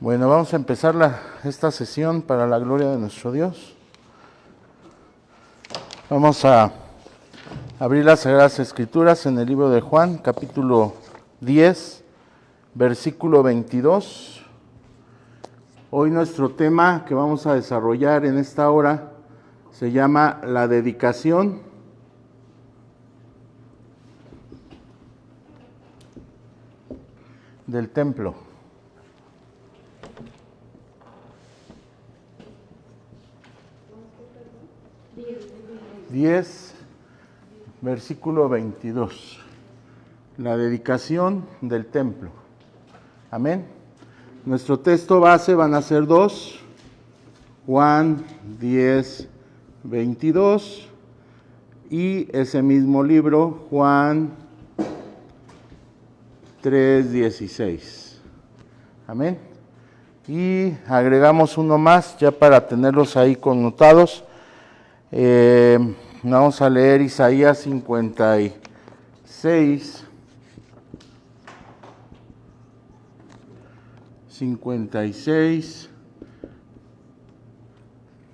Bueno, vamos a empezar esta sesión para la gloria de nuestro Dios. Vamos a abrir las Sagradas Escrituras en el libro de Juan, capítulo 10, versículo 22. Hoy nuestro tema que vamos a desarrollar en esta hora se llama la dedicación del templo. 10, versículo 22. La dedicación del templo. Amén. Nuestro texto base van a ser dos. Juan 10, 22. Y ese mismo libro, Juan 3, 16. Amén. Y agregamos uno más ya para tenerlos ahí connotados. Vamos a leer Isaías 56,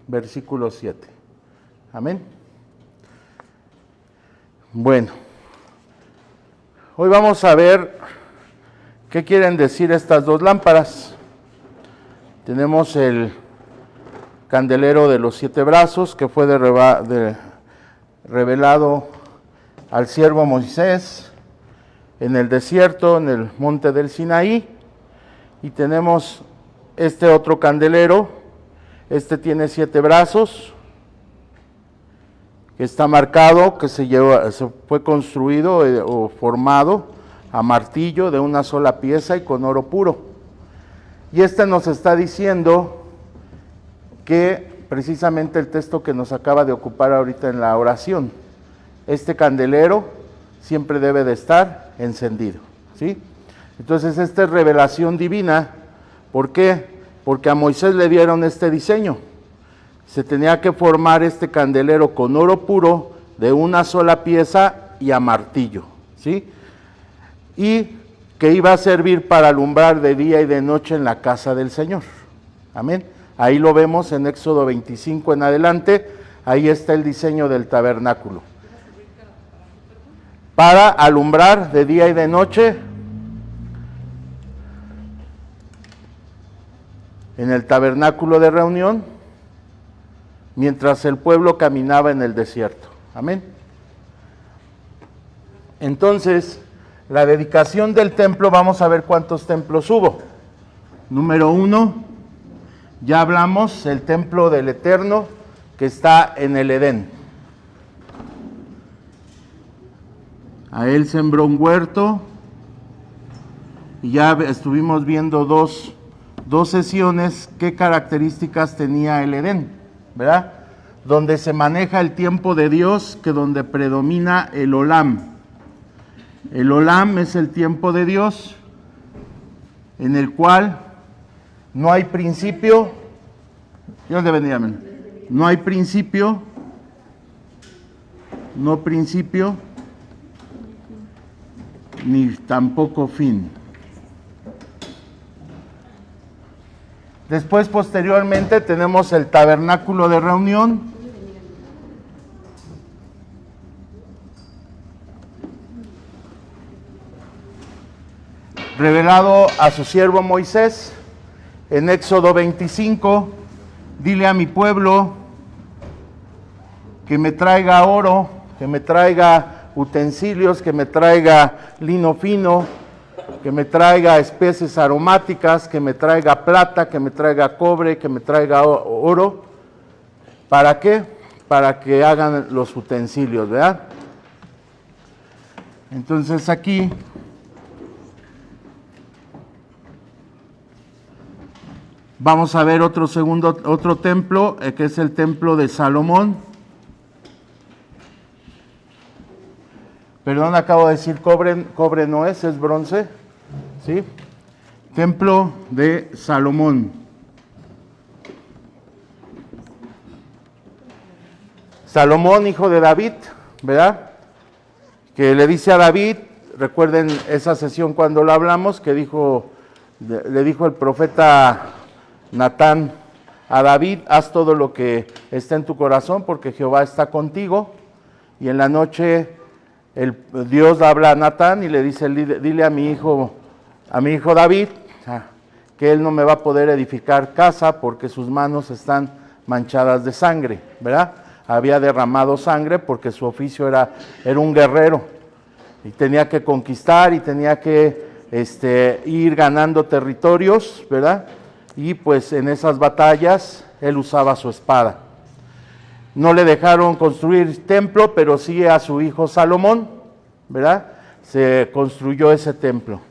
versículo 7. Amén. Bueno, hoy vamos a ver qué quieren decir estas dos lámparas. Tenemos el candelero de los 7 brazos que fue revelado al siervo Moisés en el desierto, en el monte del Sinaí. Y tenemos este otro candelero, este tiene 7 brazos, que está marcado, que se fue construido o formado a martillo de una sola pieza y con oro puro. Y este nos está diciendo que precisamente el texto que nos acaba de ocupar ahorita en la oración, este candelero siempre debe de estar encendido, ¿sí? Entonces esta es revelación divina. ¿Por qué? Porque a Moisés le dieron este diseño. Se tenía que formar este candelero con oro puro de una sola pieza y a martillo, ¿sí? Y que iba a servir para alumbrar de día y de noche en la casa del Señor. Amén. Ahí lo vemos en Éxodo 25 en adelante, ahí está el diseño del tabernáculo. Para alumbrar de día y de noche en el tabernáculo de reunión, mientras el pueblo caminaba en el desierto. Amén. Entonces, la dedicación del templo, vamos a ver cuántos templos hubo. Número 1. Ya hablamos, el templo del Eterno que está en el Edén. A él sembró un huerto y ya estuvimos viendo dos sesiones qué características tenía el Edén, ¿verdad? Donde se maneja el tiempo de Dios, que donde predomina el Olam. El Olam es el tiempo de Dios en el cual no hay principio, Dios le bendiga, amén. No hay principio, ni tampoco fin. Después, posteriormente, tenemos el tabernáculo de reunión. Revelado a su siervo Moisés. En Éxodo 25, dile a mi pueblo que me traiga oro, que me traiga utensilios, que me traiga lino fino, que me traiga especies aromáticas, que me traiga plata, que me traiga cobre, que me traiga oro. ¿Para qué? Para que hagan los utensilios, ¿verdad? Entonces aquí vamos a ver otro templo, que es el templo de Salomón. Perdón, acabo de decir cobre no es bronce, ¿sí? Templo de Salomón. Salomón, hijo de David, ¿verdad? Que le dice a David, recuerden esa sesión cuando lo hablamos, que dijo le dijo el profeta Natán a David: haz todo lo que está en tu corazón, porque Jehová está contigo. Y en la noche Dios habla a Natán y le dice: dile a mi hijo David que él no me va a poder edificar casa porque sus manos están manchadas de sangre, ¿verdad? Había derramado sangre porque su oficio era un guerrero y tenía que conquistar y tenía que ir ganando territorios, ¿verdad? Y pues en esas batallas él usaba su espada. No le dejaron construir templo, pero sí a su hijo Salomón, ¿verdad? Se construyó ese templo.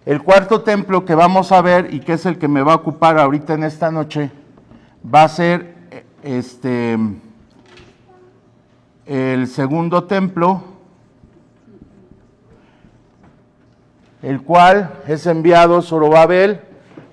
El cuarto templo que vamos a ver, y que es el que me va a ocupar ahorita en esta noche, va a ser el segundo templo, el cual es enviado Zorobabel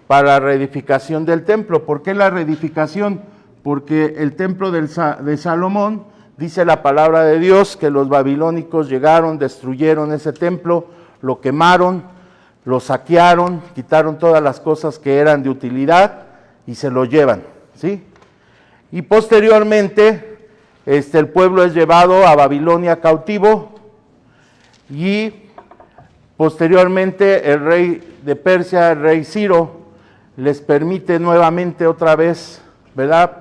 para la reedificación del templo. ¿Por qué la reedificación? Porque el templo de Salomón, dice la palabra de Dios, que los babilónicos llegaron, destruyeron ese templo, lo quemaron, lo saquearon, quitaron todas las cosas que eran de utilidad y se lo llevan, ¿sí? Y posteriormente, el pueblo es llevado a Babilonia cautivo y posteriormente el rey de Persia, el rey Ciro, les permite nuevamente otra vez, ¿verdad?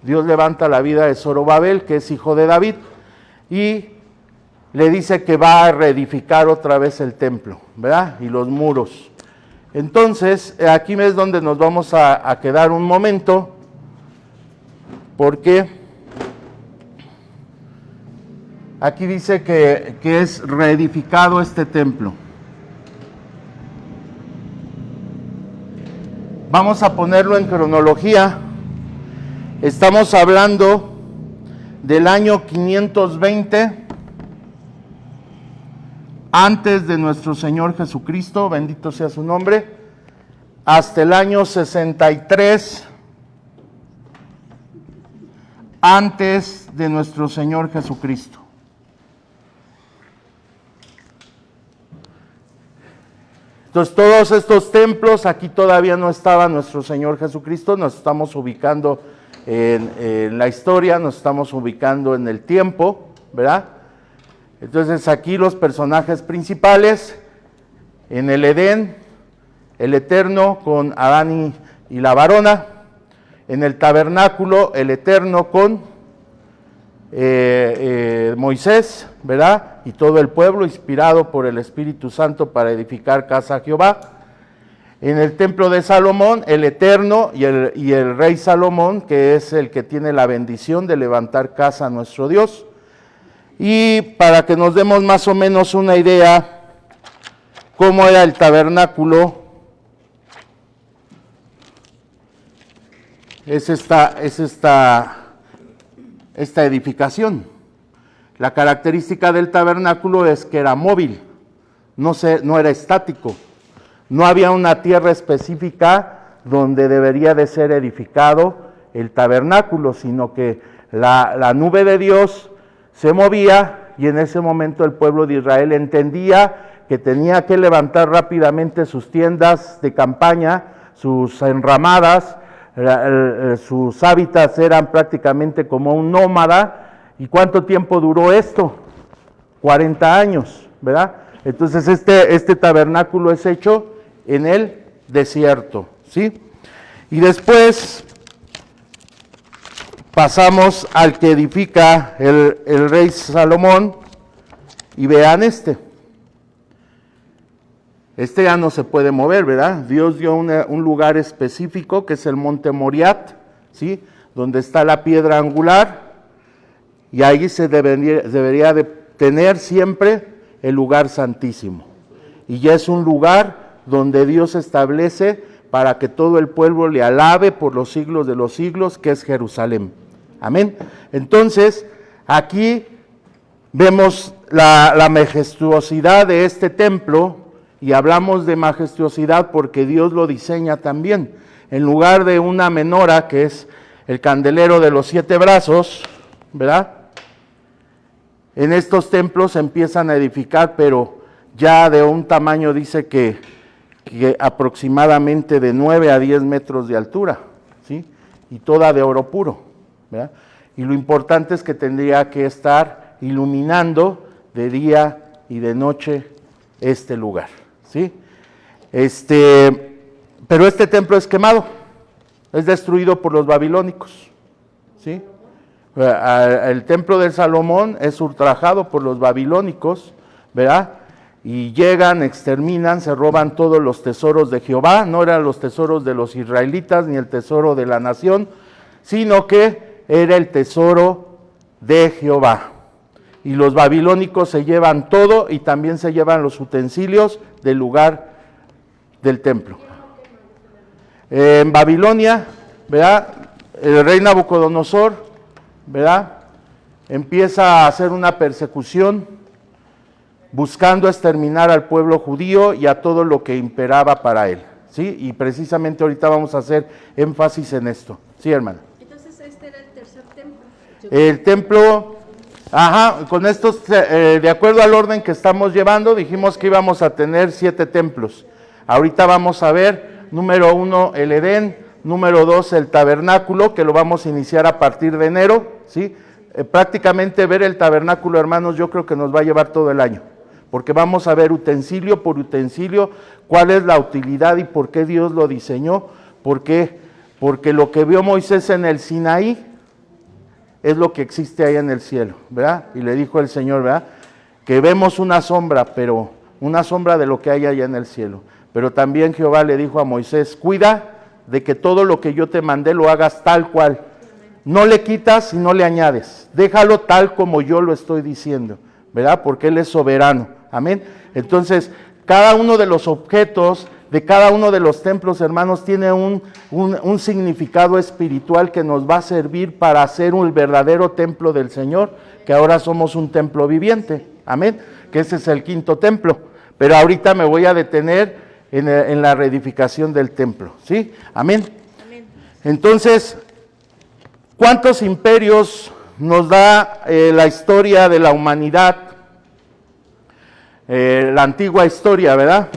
Dios levanta la vida de Zorobabel, que es hijo de David, y le dice que va a reedificar otra vez el templo, ¿verdad? Y los muros. Entonces, aquí es donde nos vamos a quedar un momento, porque aquí dice que es reedificado este templo. Vamos a ponerlo en cronología. Estamos hablando del año 520 antes de nuestro Señor Jesucristo, bendito sea su nombre, hasta el año 63 antes de nuestro Señor Jesucristo. Entonces, todos estos templos, aquí todavía no estaba nuestro Señor Jesucristo, nos estamos ubicando en la historia, nos estamos ubicando en el tiempo, ¿verdad? Entonces, aquí los personajes principales, en el Edén, el Eterno con Adán y la varona; en el tabernáculo, el Eterno con Moisés, ¿verdad? Y todo el pueblo, inspirado por el Espíritu Santo para edificar casa a Jehová. En el templo de Salomón, el Eterno y el rey Salomón, que es el que tiene la bendición de levantar casa a nuestro Dios. Y para que nos demos más o menos una idea cómo era el tabernáculo, es esta edificación. La característica del tabernáculo es que era móvil, no era estático. No había una tierra específica donde debería de ser edificado el tabernáculo, sino que la nube de Dios se movía y en ese momento el pueblo de Israel entendía que tenía que levantar rápidamente sus tiendas de campaña, sus enramadas, sus hábitats eran prácticamente como un nómada. ¿Y cuánto tiempo duró esto? 40 años, ¿verdad? Entonces este tabernáculo es hecho en el desierto, ¿sí? Y después pasamos al que edifica el rey Salomón, y vean este ya no se puede mover, ¿verdad? Dios dio un lugar específico que es el monte Moriat, ¿sí? Donde está la piedra angular, y ahí se debería de tener siempre el lugar santísimo. Y ya es un lugar donde Dios establece para que todo el pueblo le alabe por los siglos de los siglos, que es Jerusalén. Amén. Entonces, aquí vemos la majestuosidad de este templo, y hablamos de majestuosidad porque Dios lo diseña también. En lugar de una menora, que es el candelero de los 7 brazos, ¿verdad? En estos templos se empiezan a edificar, pero ya de un tamaño, dice que que aproximadamente de 9 a 10 metros de altura, ¿sí? Y toda de oro puro, ¿verdad? Y lo importante es que tendría que estar iluminando de día y de noche este lugar, ¿sí? Pero este templo es quemado, es destruido por los babilónicos, ¿sí? El templo de Salomón es ultrajado por los babilónicos, ¿verdad? Y llegan, exterminan, se roban todos los tesoros de Jehová, no eran los tesoros de los israelitas ni el tesoro de la nación, sino que era el tesoro de Jehová. Y los babilónicos se llevan todo y también se llevan los utensilios del lugar del templo. En Babilonia, ¿verdad? El rey Nabucodonosor, ¿verdad? Empieza a hacer una persecución buscando exterminar al pueblo judío y a todo lo que imperaba para él, ¿sí? Y precisamente ahorita vamos a hacer énfasis en esto. Sí, hermana. Entonces este era el tercer templo. El templo, con estos, de acuerdo al orden que estamos llevando, dijimos que íbamos a tener 7 templos. Ahorita vamos a ver, número 1, el Edén, número 2, el tabernáculo, que lo vamos a iniciar a partir de enero, ¿sí? Prácticamente ver el tabernáculo, hermanos, yo creo que nos va a llevar todo el año, porque vamos a ver utensilio por utensilio cuál es la utilidad y por qué Dios lo diseñó. ¿Por qué? Porque lo que vio Moisés en el Sinaí es lo que existe ahí en el cielo, ¿verdad? Y le dijo el Señor, ¿verdad? Que vemos una sombra, pero una sombra de lo que hay allá en el cielo. Pero también Jehová le dijo a Moisés, cuida de que todo lo que yo te mandé lo hagas tal cual. No le quitas y no le añades. Déjalo tal como yo lo estoy diciendo, ¿verdad? Porque Él es soberano. Amén. Entonces, cada uno de los objetos de cada uno de los templos, hermanos, tiene un significado espiritual que nos va a servir para hacer un verdadero templo del Señor, que ahora somos un templo viviente. Amén. Que ese es el 5.º templo. Pero ahorita me voy a detener en la reedificación del templo, ¿sí? Amén. Amén. Entonces, ¿cuántos imperios nos da la historia de la humanidad? La antigua historia, ¿verdad?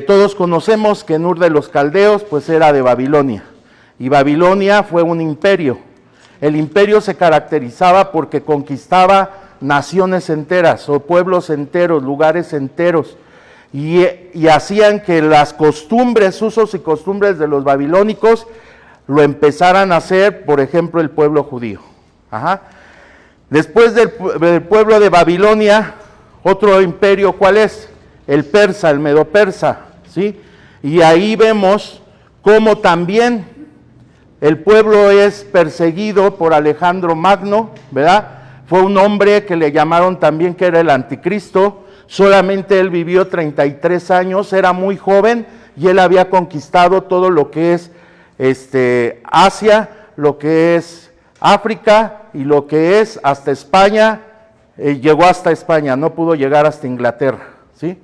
Todos conocemos que Ur de los Caldeos pues era de Babilonia, y Babilonia fue un imperio. El imperio se caracterizaba porque conquistaba naciones enteras o pueblos enteros, lugares enteros, y hacían que las costumbres, usos y costumbres de los babilónicos lo empezaran a hacer, por ejemplo, el pueblo judío. Después del pueblo de Babilonia, otro imperio, ¿cuál es? El persa, el medo-persa, ¿sí? Y ahí vemos cómo también el pueblo es perseguido por Alejandro Magno, ¿verdad? Fue un hombre que le llamaron también que era el anticristo. Solamente él vivió 33 años, era muy joven y él había conquistado todo lo que es Asia, lo que es África y lo que es hasta España. Llegó hasta España, no pudo llegar hasta Inglaterra, ¿sí?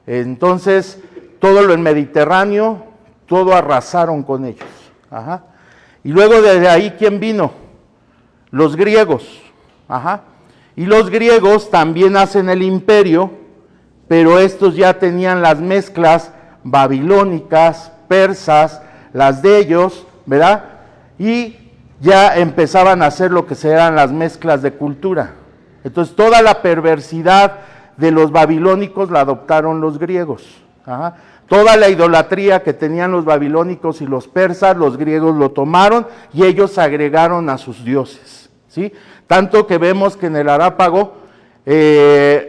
Entonces, todo lo en Mediterráneo, todo arrasaron con ellos. Y luego desde ahí, ¿quién vino? Los griegos. Y los griegos también hacen el imperio, pero estos ya tenían las mezclas babilónicas, persas, las de ellos, ¿verdad? Y ya empezaban a hacer lo que serán las mezclas de cultura. Entonces toda la perversidad de los babilónicos la adoptaron los griegos. Toda la idolatría que tenían los babilónicos y los persas, los griegos lo tomaron y ellos agregaron a sus dioses, ¿sí? Tanto que vemos que en el Arápago,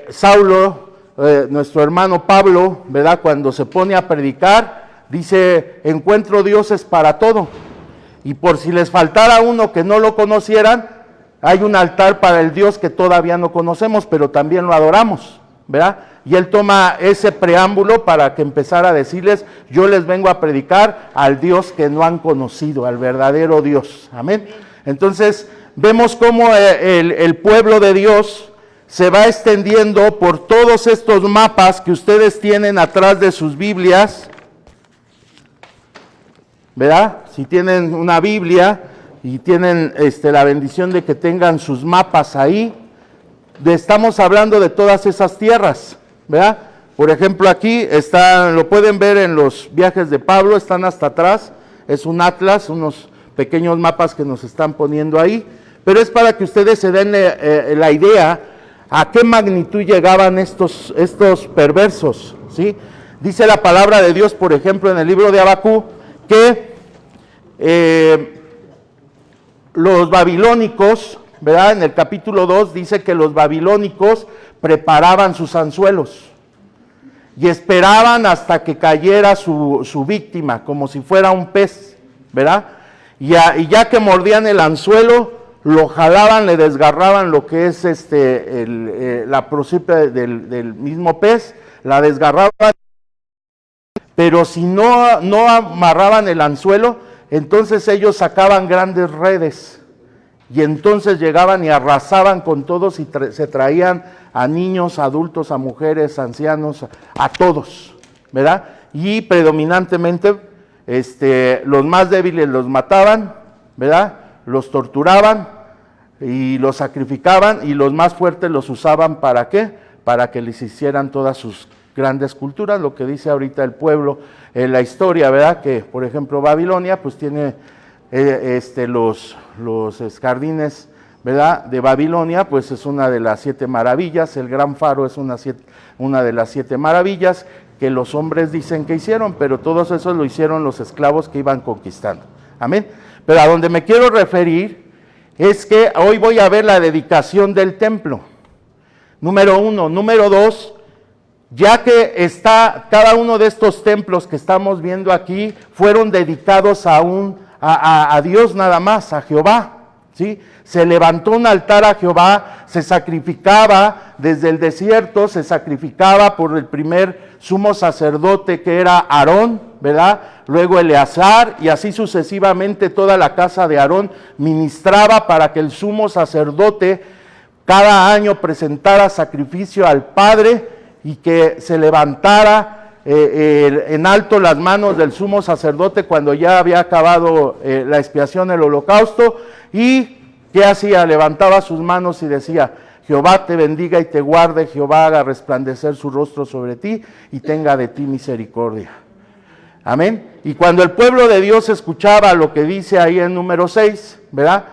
Saulo, nuestro hermano Pablo, ¿verdad? Cuando se pone a predicar, dice, encuentro dioses para todo. Y por si les faltara uno que no lo conocieran, hay un altar para el Dios que todavía no conocemos, pero también lo adoramos, ¿verdad? Y él toma ese preámbulo para que empezara a decirles, yo les vengo a predicar al Dios que no han conocido, al verdadero Dios. Amén. Entonces, vemos cómo el pueblo de Dios se va extendiendo por todos estos mapas que ustedes tienen atrás de sus Biblias, ¿verdad? Si tienen una Biblia y tienen la bendición de que tengan sus mapas ahí, estamos hablando de todas esas tierras, ¿verdad? Por ejemplo, aquí está, lo pueden ver en los viajes de Pablo, están hasta atrás, es un atlas, unos pequeños mapas que nos están poniendo ahí, pero es para que ustedes se den la idea a qué magnitud llegaban estos perversos, ¿sí? Dice la palabra de Dios, por ejemplo, en el libro de Habacuc, que los babilónicos, ¿verdad? En el capítulo 2 dice que los babilónicos preparaban sus anzuelos y esperaban hasta que cayera su víctima, como si fuera un pez, ¿verdad? Y ya que mordían el anzuelo, lo jalaban, le desgarraban lo que es la prócipe del mismo pez, la desgarraban, pero si no amarraban el anzuelo, entonces ellos sacaban grandes redes, y entonces llegaban y arrasaban con todos y se traían a niños, a adultos, a mujeres, ancianos, a todos, ¿verdad? Y predominantemente los más débiles los mataban, ¿verdad? Los torturaban y los sacrificaban, y los más fuertes los usaban ¿para qué? Para que les hicieran todas sus grandes culturas, lo que dice ahorita el pueblo en la historia, ¿verdad? Que por ejemplo Babilonia pues tiene los jardines, ¿verdad? De Babilonia, pues es una de las 7 maravillas, el gran faro es una de las 7 maravillas que los hombres dicen que hicieron, pero todos esos lo hicieron los esclavos que iban conquistando. Amén. Pero a donde me quiero referir es que hoy voy a ver la dedicación del templo. Número 1. Número 2, ya que está cada uno de estos templos que estamos viendo aquí, fueron dedicados a Dios nada más, a Jehová, ¿sí? Se levantó un altar a Jehová, se sacrificaba desde el desierto, se sacrificaba por el primer sumo sacerdote que era Aarón, ¿verdad? Luego Eleazar, y así sucesivamente toda la casa de Aarón ministraba para que el sumo sacerdote cada año presentara sacrificio al Padre y que se levantara en alto las manos del sumo sacerdote cuando ya había acabado la expiación, el holocausto. Y ¿qué hacía? Levantaba sus manos y decía: Jehová te bendiga y te guarde, Jehová haga resplandecer su rostro sobre ti y tenga de ti misericordia. Amén. Y cuando el pueblo de Dios escuchaba lo que dice ahí en número 6, ¿verdad?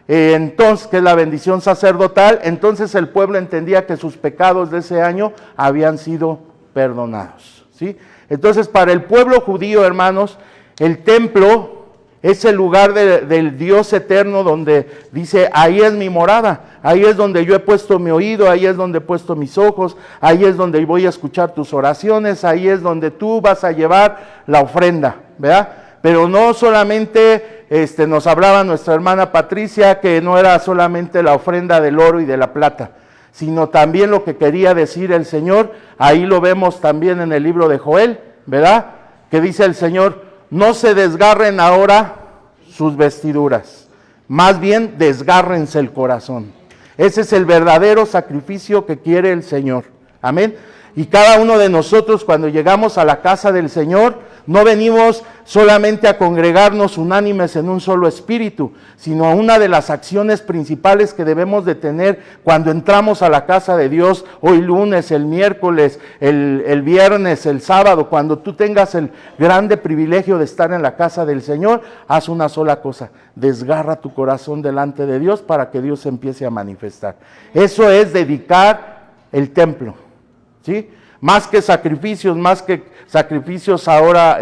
Entonces, que es la bendición sacerdotal, entonces el pueblo entendía que sus pecados de ese año habían sido perdonados, ¿sí? Entonces, para el pueblo judío, hermanos, el templo es el lugar del Dios eterno, donde dice: ahí es mi morada, ahí es donde yo he puesto mi oído, ahí es donde he puesto mis ojos, ahí es donde voy a escuchar tus oraciones, ahí es donde tú vas a llevar la ofrenda, ¿verdad? Pero no solamente nos hablaba nuestra hermana Patricia que no era solamente la ofrenda del oro y de la plata, sino también lo que quería decir el Señor. Ahí lo vemos también en el libro de Joel, ¿verdad? Que dice el Señor: no se desgarren ahora sus vestiduras, más bien desgárrense el corazón. Ese es el verdadero sacrificio que quiere el Señor. Amén. Y cada uno de nosotros, cuando llegamos a la casa del Señor, no venimos solamente a congregarnos unánimes en un solo espíritu, sino a una de las acciones principales que debemos de tener cuando entramos a la casa de Dios, hoy lunes, el miércoles, el viernes, el sábado, cuando tú tengas el grande privilegio de estar en la casa del Señor, haz una sola cosa: desgarra tu corazón delante de Dios para que Dios se empiece a manifestar. Eso es dedicar el templo, ¿sí? Más que sacrificios ahora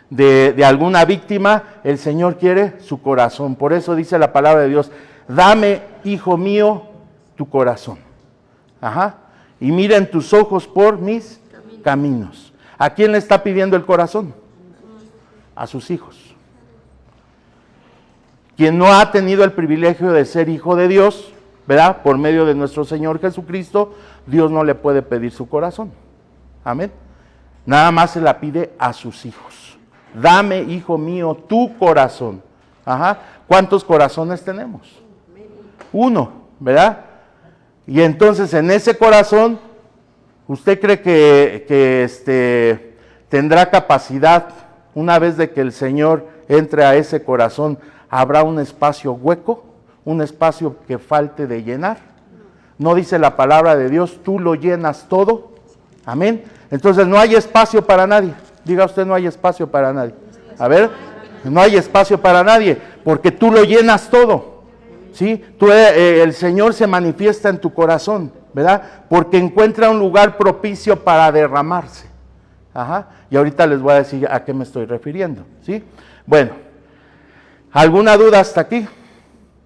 de alguna víctima, el Señor quiere su corazón. Por eso dice la palabra de Dios: dame, hijo mío, tu corazón. Ajá. Y miren tus ojos por mis caminos. ¿A quién le está pidiendo el corazón? A sus hijos. Quien no ha tenido el privilegio de ser hijo de Dios, ¿verdad? Por medio de nuestro Señor Jesucristo, Dios no le puede pedir su corazón. Amén. Nada más se la pide a sus hijos. Dame, hijo mío, tu corazón. Ajá. ¿Cuántos corazones tenemos? Uno, ¿verdad? Y entonces en ese corazón, ¿usted cree que tendrá capacidad, una vez de que el Señor entre a ese corazón, habrá un espacio hueco, un espacio que falte de llenar? ¿No dice la palabra de Dios, tú lo llenas todo? Amén. Entonces no hay espacio para nadie. Diga usted, no hay espacio para nadie. A ver, no hay espacio para nadie, porque tú lo llenas todo. ¿Sí? El Señor se manifiesta en tu corazón, ¿verdad? Porque encuentra un lugar propicio para derramarse. Ajá. Y ahorita les voy a decir a qué me estoy refiriendo, ¿sí? Bueno, ¿alguna duda hasta aquí?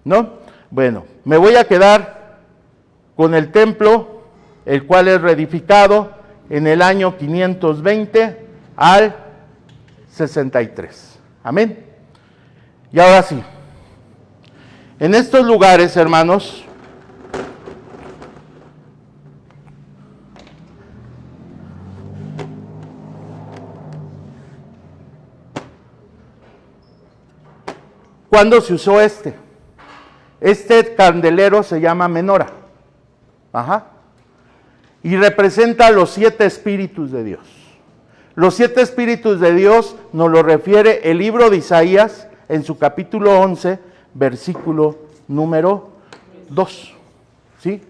¿No? Bueno, me voy a quedar con el templo, el cual es reedificado en el año 520 al 63. Amén. Y ahora sí, en estos lugares, hermanos, ¿cuándo se usó este? Este candelero se llama menora. Ajá. Y representa los 7 espíritus de Dios. Los 7 espíritus de Dios nos lo refiere el libro de Isaías en su capítulo 11, versículo número 2. ¿Sí?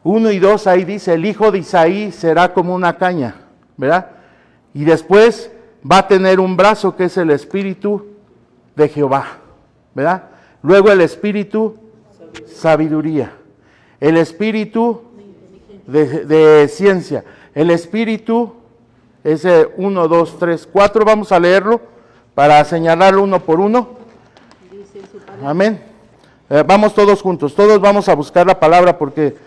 1 y 2 ahí dice, el hijo de Isaí será como una caña, ¿verdad? Y después va a tener un brazo que es el espíritu de Jehová, ¿verdad? Luego el espíritu sabiduría, el espíritu de ciencia, el espíritu, ese 1, 2, 3, 4, vamos a leerlo para señalarlo uno por uno. Amén. Vamos todos juntos, todos vamos a buscar la palabra porque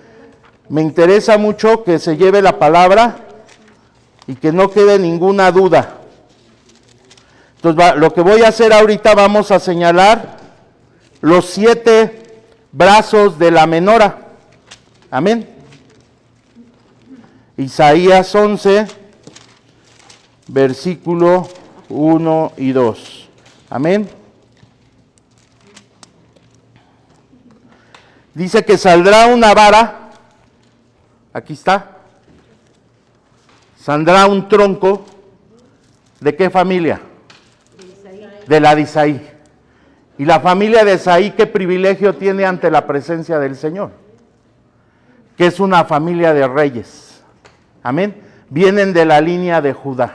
me interesa mucho que se lleve la palabra y que no quede ninguna duda. Entonces lo que voy a hacer ahorita, vamos a señalar los 7 brazos de la menora. Amén. Isaías 11, versículo 1 y 2. Amén. Dice que saldrá una vara, aquí está, saldrá un tronco, ¿de qué familia? De la de Isaí. Y la familia de Isaí, ¿qué privilegio tiene ante la presencia del Señor? Que es una familia de reyes. Amén. Vienen de la línea de Judá.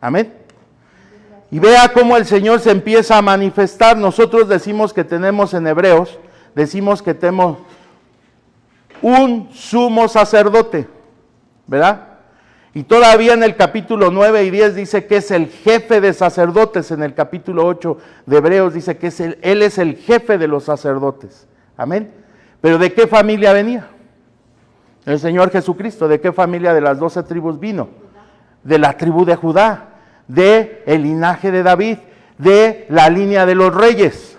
Amén. Y vea cómo el Señor se empieza a manifestar. Nosotros decimos que tenemos en Hebreos, decimos que tenemos un sumo sacerdote, ¿verdad? Y todavía en el capítulo 9 y 10 dice que es el jefe de sacerdotes. En el capítulo 8 de Hebreos dice que él es el jefe de los sacerdotes. Amén. Pero ¿de qué familia venía? El Señor Jesucristo. ¿De qué familia de las 12 tribus vino? De la tribu de Judá, de el linaje de David, de la línea de los reyes.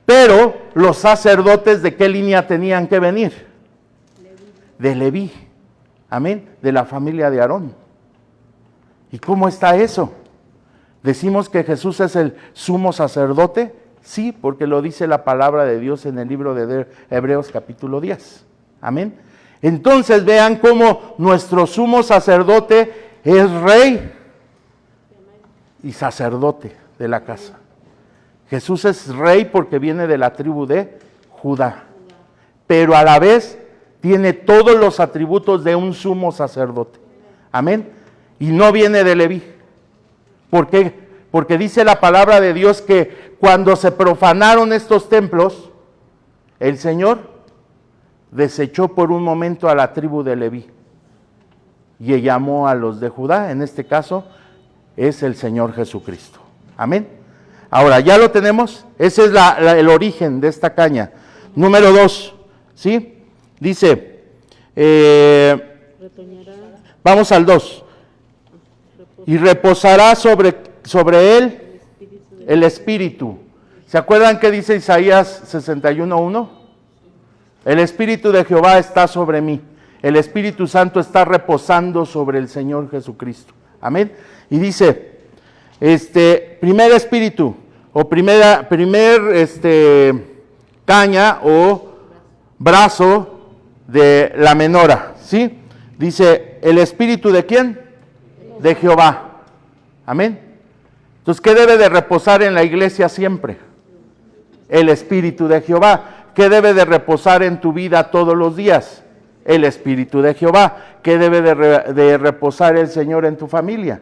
Pero los sacerdotes, ¿de qué línea tenían que venir? De Leví. Amén, de la familia de Aarón. ¿Y cómo está eso? ¿Decimos que Jesús es el sumo sacerdote? Sí, porque lo dice la palabra de Dios en el libro de Hebreos capítulo 10. Amén. Entonces vean cómo nuestro sumo sacerdote es rey y sacerdote de la casa. Jesús es rey porque viene de la tribu de Judá, pero a la vez tiene todos los atributos de un sumo sacerdote. Amén. Y no viene de Leví. ¿Por qué? Porque dice la palabra de Dios que cuando se profanaron estos templos, el Señor desechó por un momento a la tribu de Leví y llamó a los de Judá. En este caso es el Señor Jesucristo. Amén. Ahora, ¿ya lo tenemos? Ese es el origen de esta caña. Número 2, ¿sí? Dice, vamos al 2, y reposará sobre él el Espíritu. ¿Se acuerdan qué dice Isaías 61:1? El Espíritu de Jehová está sobre mí, el Espíritu Santo está reposando sobre el Señor Jesucristo. Amén. Y dice, primer espíritu, o primer caña o brazo de la menora, ¿sí? Dice, ¿el espíritu de quién? De Jehová. Amén. Entonces, ¿qué debe de reposar en la iglesia siempre? El espíritu de Jehová. ¿qué debe de reposar en tu vida todos los días? El Espíritu de Jehová. ¿Qué debe de reposar el Señor en tu familia?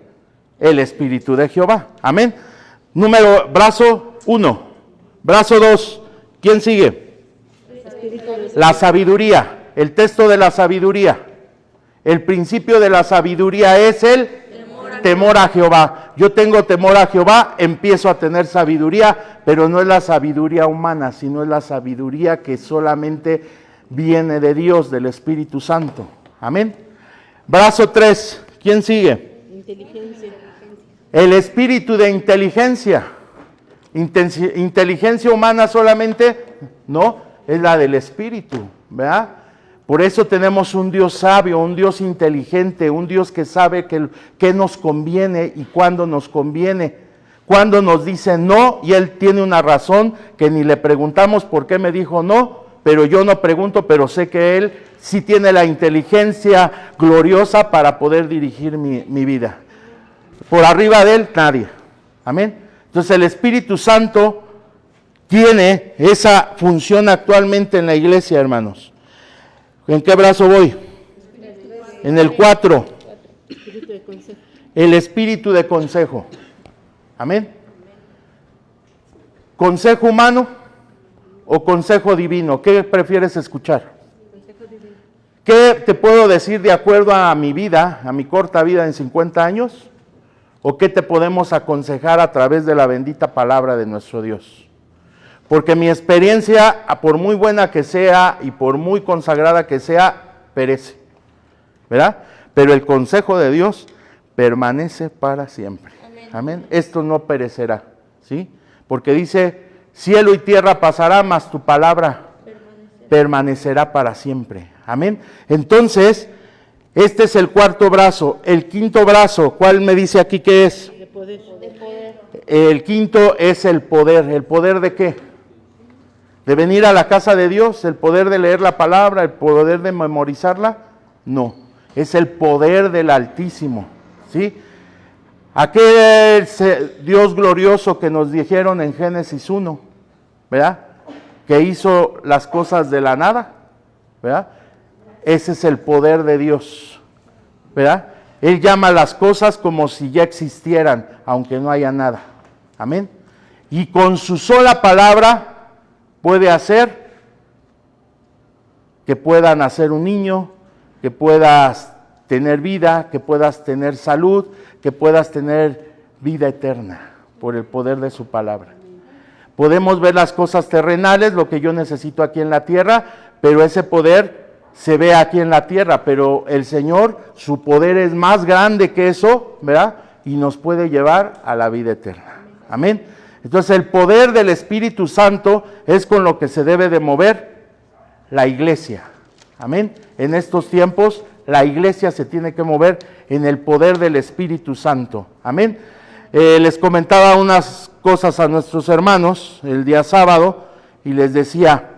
El Espíritu de Jehová. Amén. Brazo 1. Brazo 2. ¿Quién sigue? La sabiduría. El texto de la sabiduría. El principio de la sabiduría es el temor a Jehová. Yo tengo temor a Jehová, empiezo a tener sabiduría, pero no es la sabiduría humana, sino es la sabiduría que solamente viene de Dios, del Espíritu Santo. Amén. Brazo 3. ¿Quién sigue? Inteligencia. El espíritu de inteligencia. Inteligencia humana solamente, no, es la del Espíritu, ¿verdad? Por eso tenemos un Dios sabio, un Dios inteligente, un Dios que sabe qué nos conviene y cuándo nos conviene. Cuando nos dice no, y Él tiene una razón que ni le preguntamos por qué me dijo no, pero yo no pregunto, pero sé que Él sí tiene la inteligencia gloriosa para poder dirigir mi vida. Por arriba de Él, nadie. Amén. Entonces el Espíritu Santo tiene esa función actualmente en la iglesia, hermanos. ¿En qué brazo voy? En el 4. El espíritu de consejo. Amén. ¿Consejo humano o consejo divino? ¿Qué prefieres escuchar? ¿Qué te puedo decir de acuerdo a mi vida, a mi corta vida en 50 años? ¿O qué te podemos aconsejar a través de la bendita palabra de nuestro Dios? Porque mi experiencia, por muy buena que sea y por muy consagrada que sea, perece, ¿verdad? Pero el consejo de Dios permanece para siempre. Amén. Amén. Esto no perecerá, ¿sí? Porque dice, cielo y tierra pasará, mas tu palabra permanecerá para siempre. Amén. Entonces, este es el cuarto brazo. El quinto brazo, ¿cuál me dice aquí que es? De poder. El quinto es el poder. ¿El poder de qué? ¿De venir a la casa de Dios? ¿El poder de leer la palabra? ¿El poder de memorizarla? No, es el poder del Altísimo, ¿sí? Aquel Dios glorioso que nos dijeron en Génesis 1, ¿verdad? Que hizo las cosas de la nada, ¿verdad? Ese es el poder de Dios, ¿verdad? Él llama las cosas como si ya existieran, aunque no haya nada. Amén. Y con su sola palabra puede hacer que pueda nacer un niño, que puedas tener vida, que puedas tener salud, que puedas tener vida eterna por el poder de su palabra. Podemos ver las cosas terrenales, lo que yo necesito aquí en la tierra, pero ese poder se ve aquí en la tierra, pero el Señor, su poder es más grande que eso, ¿verdad? Y nos puede llevar a la vida eterna. Amén. Entonces el poder del Espíritu Santo es con lo que se debe de mover la iglesia. Amén. En estos tiempos la iglesia se tiene que mover en el poder del Espíritu Santo. Amén. Les comentaba unas cosas a nuestros hermanos el día sábado y les decía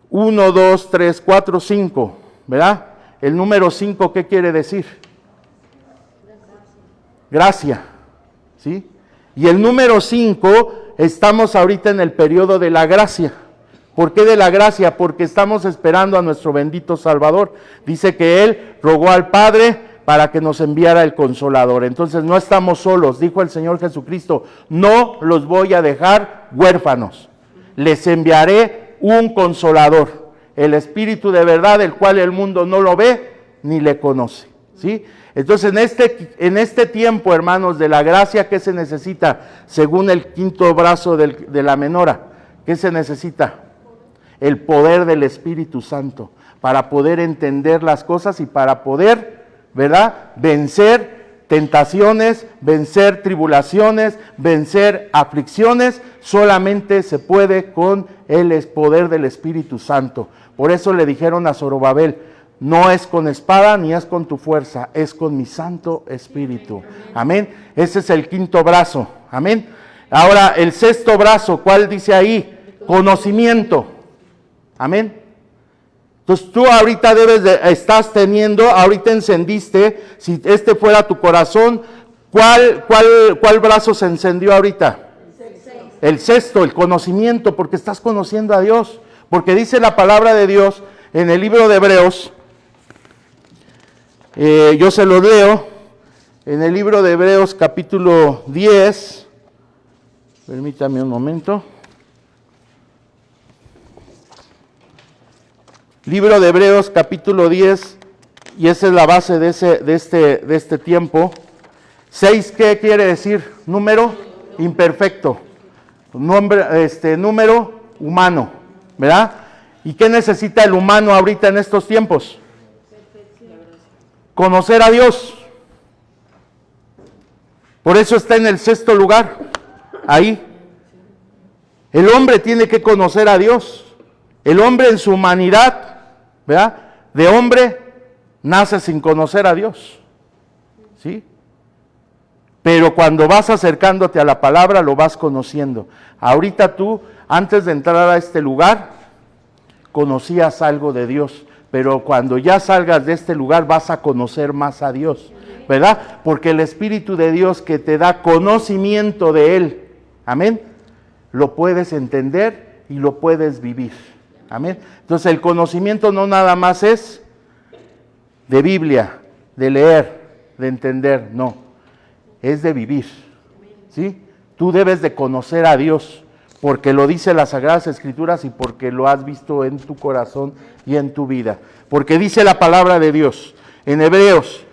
1, 2, 3, 4, 5, ¿verdad? El número 5, ¿qué quiere decir? Gracia, ¿sí? Y el número 5, estamos ahorita en el periodo de la gracia. ¿Por qué de la gracia? Porque estamos esperando a nuestro bendito Salvador. Dice que Él rogó al Padre para que nos enviara el Consolador. Entonces no estamos solos, dijo el Señor Jesucristo, no los voy a dejar huérfanos. Les enviaré un Consolador, el Espíritu de verdad, el cual el mundo no lo ve ni le conoce, ¿sí? Entonces en este tiempo, hermanos, de la gracia, ¿qué se necesita? Según el quinto brazo de la menora, ¿qué se necesita? El poder del Espíritu Santo, para poder entender las cosas y para poder, ¿verdad?, vencer tentaciones, vencer tribulaciones, vencer aflicciones. Solamente se puede con el poder del Espíritu Santo. Por eso le dijeron a Zorobabel, no es con espada ni es con tu fuerza, es con mi Santo Espíritu. Amén. Ese es el quinto brazo. Amén. Ahora el sexto brazo, ¿cuál dice ahí? Conocimiento. Amén. Entonces tú ahorita estás teniendo, ahorita encendiste, si este fuera tu corazón, ¿cuál brazo se encendió ahorita? El sexto, el conocimiento, porque estás conociendo a Dios. Porque dice la palabra de Dios en el libro de Hebreos, yo se lo leo, en el libro de Hebreos capítulo 10, permítame un momento. Libro de Hebreos capítulo 10, y esa es la base de este tiempo. 6, ¿qué quiere decir? Número imperfecto, número humano, ¿verdad? ¿Y qué necesita el humano ahorita en estos tiempos? Conocer a Dios. Por eso está en el 6º lugar, ahí. El hombre tiene que conocer a Dios. El hombre en su humanidad, ¿verdad? De hombre nace sin conocer a Dios, ¿sí? Pero cuando vas acercándote a la palabra, lo vas conociendo. Ahorita tú, antes de entrar a este lugar, conocías algo de Dios, pero cuando ya salgas de este lugar vas a conocer más a Dios, ¿verdad? Porque el Espíritu de Dios que te da conocimiento de Él, amén, lo puedes entender y lo puedes vivir, amén. Entonces el conocimiento no nada más es de Biblia, de leer, de entender, no, es de vivir, ¿sí? Tú debes de conocer a Dios, porque lo dice las Sagradas Escrituras y porque lo has visto en tu corazón y en tu vida. Porque dice la palabra de Dios, en Hebreos,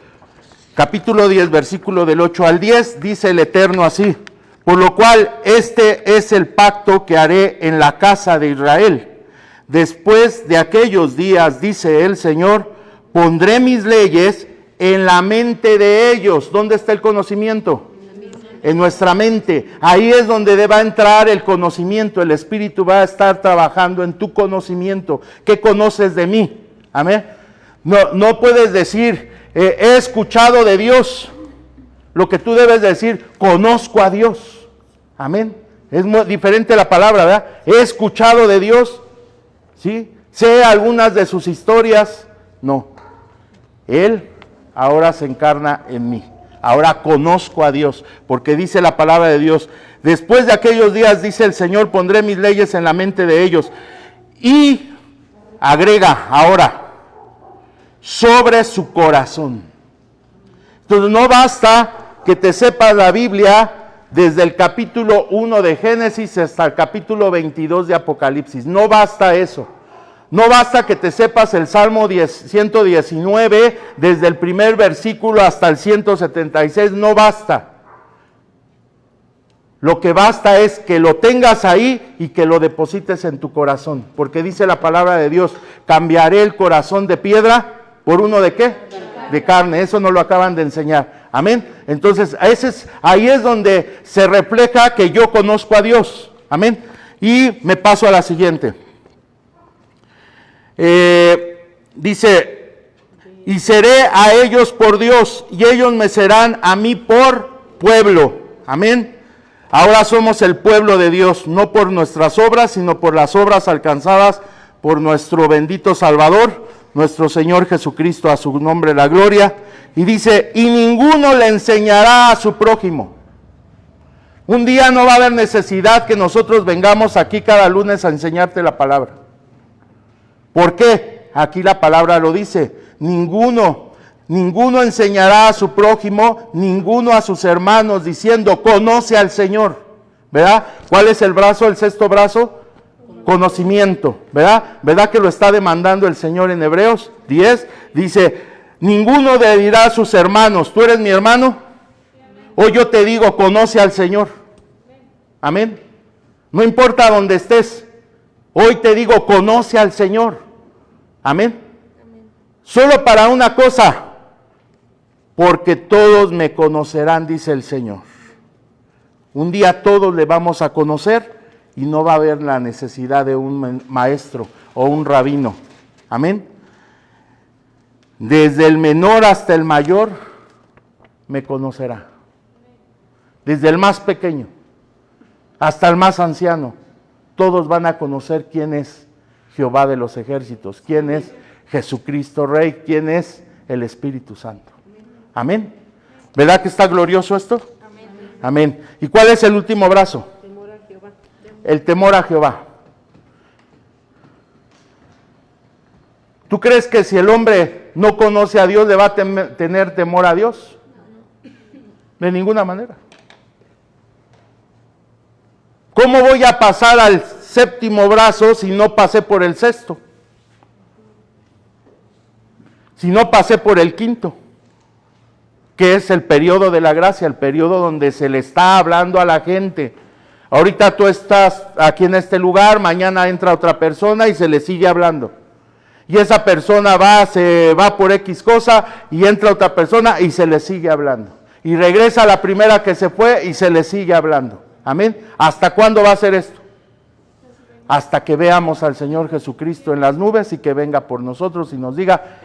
capítulo 10, versículo del 8 al 10, dice el Eterno así: por lo cual este es el pacto que haré en la casa de Israel. Después de aquellos días, dice el Señor, pondré mis leyes en la mente de ellos. ¿Dónde está el conocimiento? En nuestra mente. Ahí es donde debe entrar el conocimiento. El Espíritu va a estar trabajando en tu conocimiento. ¿Qué conoces de mí? Amén. No puedes decir, he escuchado de Dios. Lo que tú debes decir, conozco a Dios. Amén. Es muy diferente la palabra, ¿verdad? He escuchado de Dios. ¿Sí? Sé algunas de sus historias. No. Él ahora se encarna en mí. Ahora conozco a Dios, porque dice la palabra de Dios, después de aquellos días, dice el Señor, pondré mis leyes en la mente de ellos. Y agrega ahora, sobre su corazón. Entonces no basta que te sepas la Biblia desde el capítulo 1 de Génesis hasta el capítulo 22 de Apocalipsis. No basta eso. No basta que te sepas el Salmo 119 desde el primer versículo hasta el 176, no basta. Lo que basta es que lo tengas ahí y que lo deposites en tu corazón, porque dice la palabra de Dios, cambiaré el corazón de piedra por uno de ¿qué? De carne. Eso nos lo acaban de enseñar. Amén. Entonces, ahí es donde se refleja que yo conozco a Dios. Amén. Y me paso a la siguiente. Dice, y seré a ellos por Dios, y ellos me serán a mí por pueblo. Amén. Ahora somos el pueblo de Dios, no por nuestras obras, sino por las obras alcanzadas por nuestro bendito Salvador, nuestro Señor Jesucristo, a su nombre la gloria. Y dice, y ninguno le enseñará a su prójimo. Un día no va a haber necesidad que nosotros vengamos aquí cada lunes a enseñarte la palabra. ¿Por qué? Aquí la palabra lo dice, ninguno enseñará a su prójimo, ninguno a sus hermanos, diciendo, conoce al Señor, ¿verdad? ¿Cuál es el brazo, el sexto brazo? Conocimiento, ¿verdad? ¿Verdad que lo está demandando el Señor en Hebreos 10? Dice, ninguno le dirá a sus hermanos, ¿tú eres mi hermano? O yo te digo, conoce al Señor. Amén. No importa dónde estés. Hoy te digo, conoce al Señor. Amén. Solo para una cosa, porque todos me conocerán, dice el Señor. Un día todos le vamos a conocer y no va a haber la necesidad de un maestro o un rabino. Amén. Desde el menor hasta el mayor me conocerá. Desde el más pequeño hasta el más anciano. Todos van a conocer quién es Jehová de los ejércitos, quién es Jesucristo Rey, quién es el Espíritu Santo. Amén. ¿Verdad que está glorioso esto? Amén. Amén. ¿Y cuál es el último brazo? Temor a Jehová. El temor a Jehová. ¿Tú crees que si el hombre no conoce a Dios le va a tener temor a Dios? De ninguna manera. ¿Cómo voy a pasar al séptimo brazo si no pasé por el sexto? Si no pasé por el quinto, que es el periodo de la gracia, el periodo donde se le está hablando a la gente. Ahorita tú estás aquí en este lugar, mañana entra otra persona y se le sigue hablando. Y esa persona se va por X cosa y entra otra persona y se le sigue hablando. Y regresa la primera que se fue y se le sigue hablando. Amén. ¿Hasta cuándo va a ser esto? Hasta que veamos al Señor Jesucristo en las nubes y que venga por nosotros y nos diga: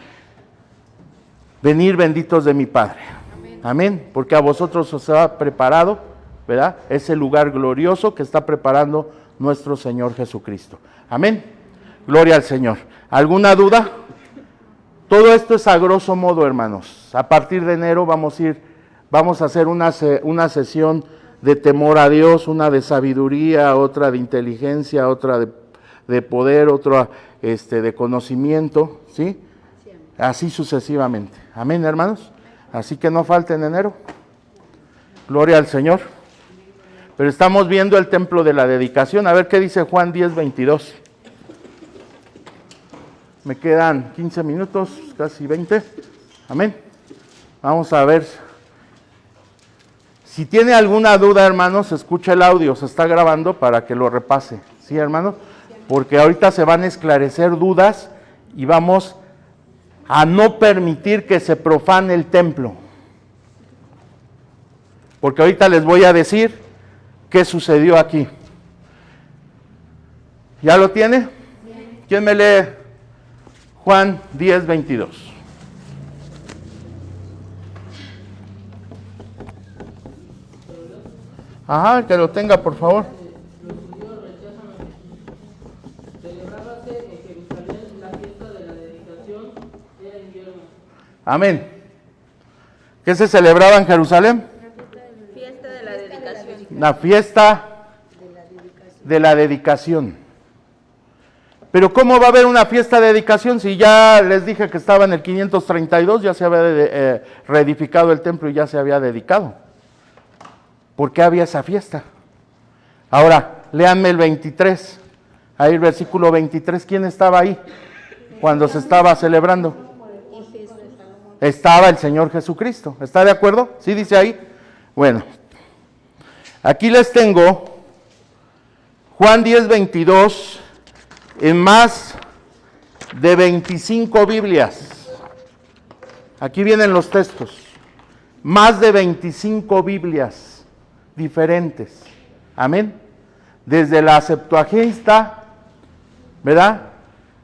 venid benditos de mi Padre. Amén. Amén. Porque a vosotros os ha preparado, ¿verdad?, ese lugar glorioso que está preparando nuestro Señor Jesucristo. Amén. Gloria al Señor. ¿Alguna duda? Todo esto es a grosso modo, hermanos. A partir de enero vamos a hacer una sesión de temor a Dios, una de sabiduría, otra de inteligencia, otra de poder, otra de conocimiento, ¿sí? Así sucesivamente. Amén, hermanos. Así que no falte en enero. Gloria al Señor. Pero estamos viendo el templo de la dedicación. A ver qué dice Juan 10:22. Me quedan 15 minutos, casi 20. Amén. Vamos a ver. Si tiene alguna duda, hermanos, escucha el audio, se está grabando para que lo repase. ¿Sí, hermanos? Porque ahorita se van a esclarecer dudas y vamos a no permitir que se profane el templo. Porque ahorita les voy a decir qué sucedió aquí. ¿Ya lo tiene? ¿Quién me lee Juan 10:22? Ajá, que lo tenga, por favor. Los judíos rechazan a Jesús. Celebrábase en Jerusalén la fiesta de la dedicación, era invierno. Amén. ¿Qué se celebraba en Jerusalén? Fiesta de la dedicación. La fiesta de la dedicación. Pero ¿cómo va a haber una fiesta de dedicación si ya les dije que estaba en el 532, ya se había reedificado el templo y ya se había dedicado? ¿Por qué había esa fiesta? Ahora, léanme el 23, ahí el versículo 23, ¿quién estaba ahí cuando se estaba celebrando? Estaba el Señor Jesucristo, ¿está de acuerdo? ¿Sí dice ahí? Bueno, aquí les tengo Juan 10:22 en más de 25 Biblias. Aquí vienen los textos, más de 25 Biblias diferentes. Amén. Desde la Septuaginta, ¿verdad?,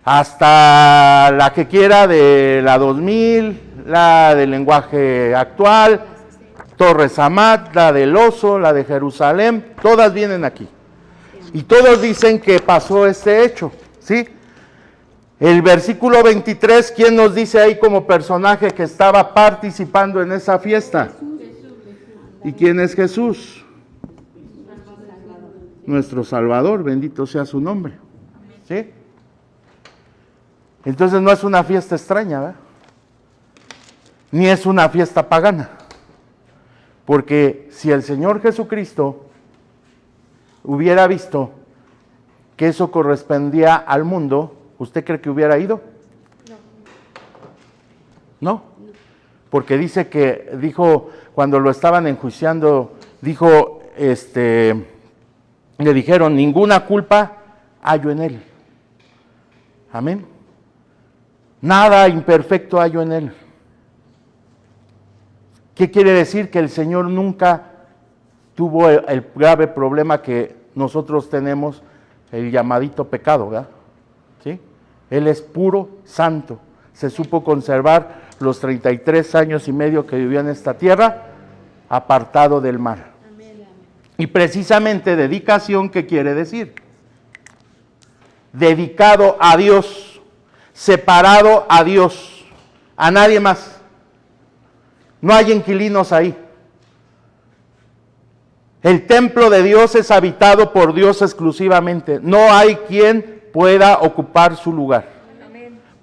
hasta la que quiera de la 2000, la del lenguaje actual, Torres Amat, la del Oso, la de Jerusalén, todas vienen aquí. Y todos dicen que pasó este hecho, ¿sí? El versículo 23, ¿quién nos dice ahí como personaje que estaba participando en esa fiesta? ¿Y quién es Jesús? Nuestro Salvador, bendito sea su nombre. ¿Sí? Entonces no es una fiesta extraña, ¿verdad? Ni es una fiesta pagana. Porque si el Señor Jesucristo hubiera visto que eso correspondía al mundo, ¿usted cree que hubiera ido? No. Porque dice que, dijo, cuando lo estaban enjuiciando, dijo, le dijeron, ninguna culpa hallo en él. Amén. Nada imperfecto hallo en él. ¿Qué quiere decir? Que el Señor nunca tuvo el grave problema que nosotros tenemos, el llamadito pecado, ¿verdad? ¿Sí? Él es puro, santo. Se supo conservar los 33 años y medio que vivió en esta tierra, apartado del mal. Y precisamente dedicación, ¿qué quiere decir? Dedicado a Dios, separado a Dios, a nadie más. No hay inquilinos ahí. El templo de Dios es habitado por Dios exclusivamente. No hay quien pueda ocupar su lugar.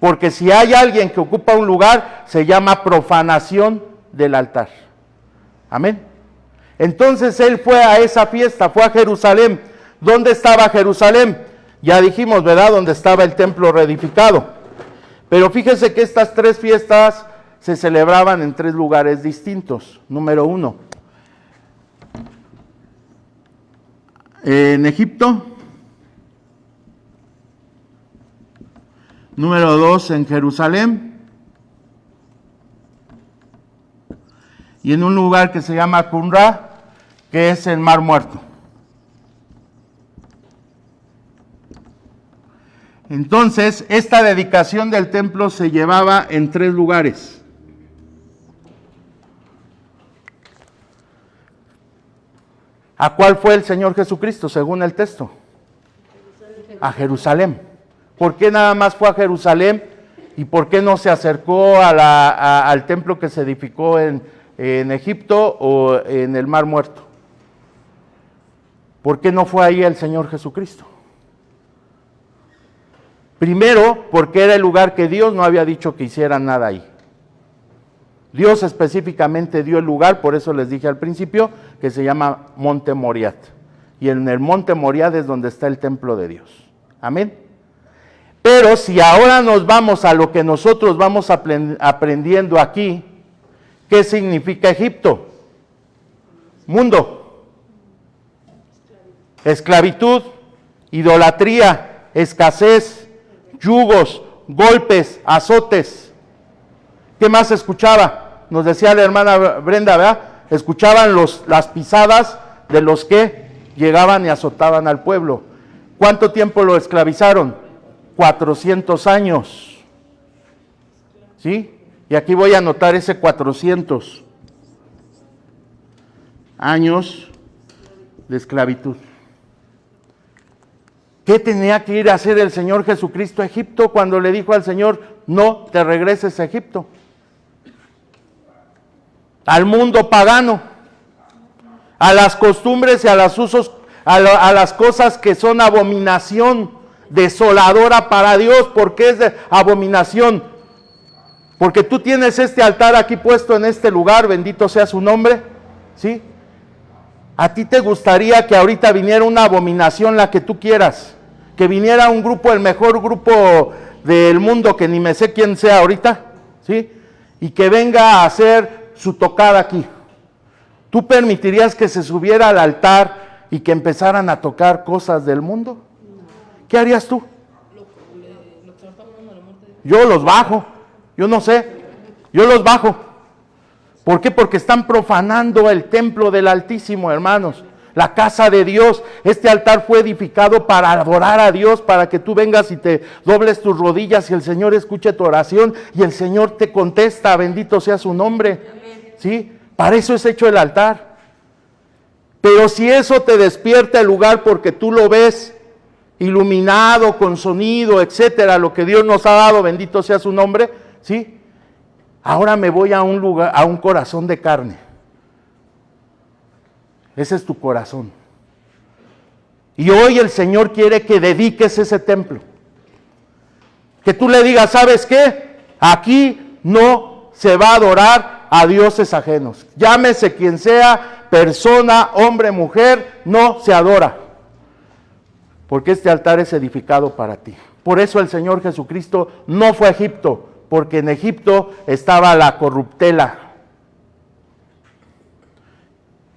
Porque si hay alguien que ocupa un lugar, se llama profanación del altar. Amén. Entonces él fue a esa fiesta, fue a Jerusalén. ¿Dónde estaba Jerusalén? Ya dijimos, ¿verdad? Donde estaba el templo reedificado. Pero fíjese que estas tres fiestas se celebraban en tres lugares distintos. Número 1, en Egipto. Número 2, en Jerusalén. Y en un lugar que se llama Qumran, que es el Mar Muerto. Entonces, esta dedicación del templo se llevaba en tres lugares. ¿A cuál fue el Señor Jesucristo, según el texto? A Jerusalén. ¿Por qué nada más fue a Jerusalén? ¿Y por qué no se acercó al templo que se edificó en Egipto o en el Mar Muerto? ¿Por qué no fue ahí el Señor Jesucristo? Primero, porque era el lugar que Dios no había dicho que hicieran nada ahí. Dios específicamente dio el lugar, por eso les dije al principio, que se llama Monte Moriat. Y en el Monte Moriat es donde está el templo de Dios. Amén. Pero si ahora nos vamos a lo que nosotros vamos aprendiendo aquí, ¿qué significa Egipto? Mundo. Esclavitud, idolatría, escasez, yugos, golpes, azotes. ¿Qué más escuchaba? Nos decía la hermana Brenda, ¿verdad? Escuchaban las pisadas de los que llegaban y azotaban al pueblo. ¿Cuánto tiempo lo esclavizaron? 400 años. ¿Sí? Y aquí voy a anotar ese 400 años de esclavitud. ¿Qué tenía que ir a hacer el Señor Jesucristo a Egipto cuando le dijo al Señor, no te regreses a Egipto? Al mundo pagano, a las costumbres y a los usos, a las cosas que son abominación, desoladora para Dios. ¿Por qué es de abominación? Porque tú tienes este altar aquí puesto en este lugar, bendito sea su nombre, ¿sí? ¿A ti te gustaría que ahorita viniera una abominación, la que tú quieras? Que viniera un grupo, el mejor grupo del mundo, que ni me sé quién sea ahorita, ¿sí? Y que venga a hacer su tocada aquí. ¿Tú permitirías que se subiera al altar y que empezaran a tocar cosas del mundo? ¿Qué harías tú? Yo los bajo, yo no sé, yo los bajo. ¿Por qué? Porque están profanando el templo del Altísimo, hermanos. La casa de Dios. Este altar fue edificado para adorar a Dios, para que tú vengas y te dobles tus rodillas y el Señor escuche tu oración y el Señor te contesta, bendito sea su nombre. Amén. ¿Sí? Para eso es hecho el altar. Pero si eso te despierta el lugar porque tú lo ves iluminado con sonido, etcétera, lo que Dios nos ha dado, bendito sea su nombre, ¿sí? Ahora me voy a un lugar, a un corazón de carne. Ese es tu corazón. Y hoy el Señor quiere que dediques ese templo. Que tú le digas, ¿sabes qué? Aquí no se va a adorar a dioses ajenos. Llámese quien sea, persona, hombre, mujer, no se adora. Porque este altar es edificado para ti. Por eso el Señor Jesucristo no fue a Egipto, porque en Egipto estaba la corruptela.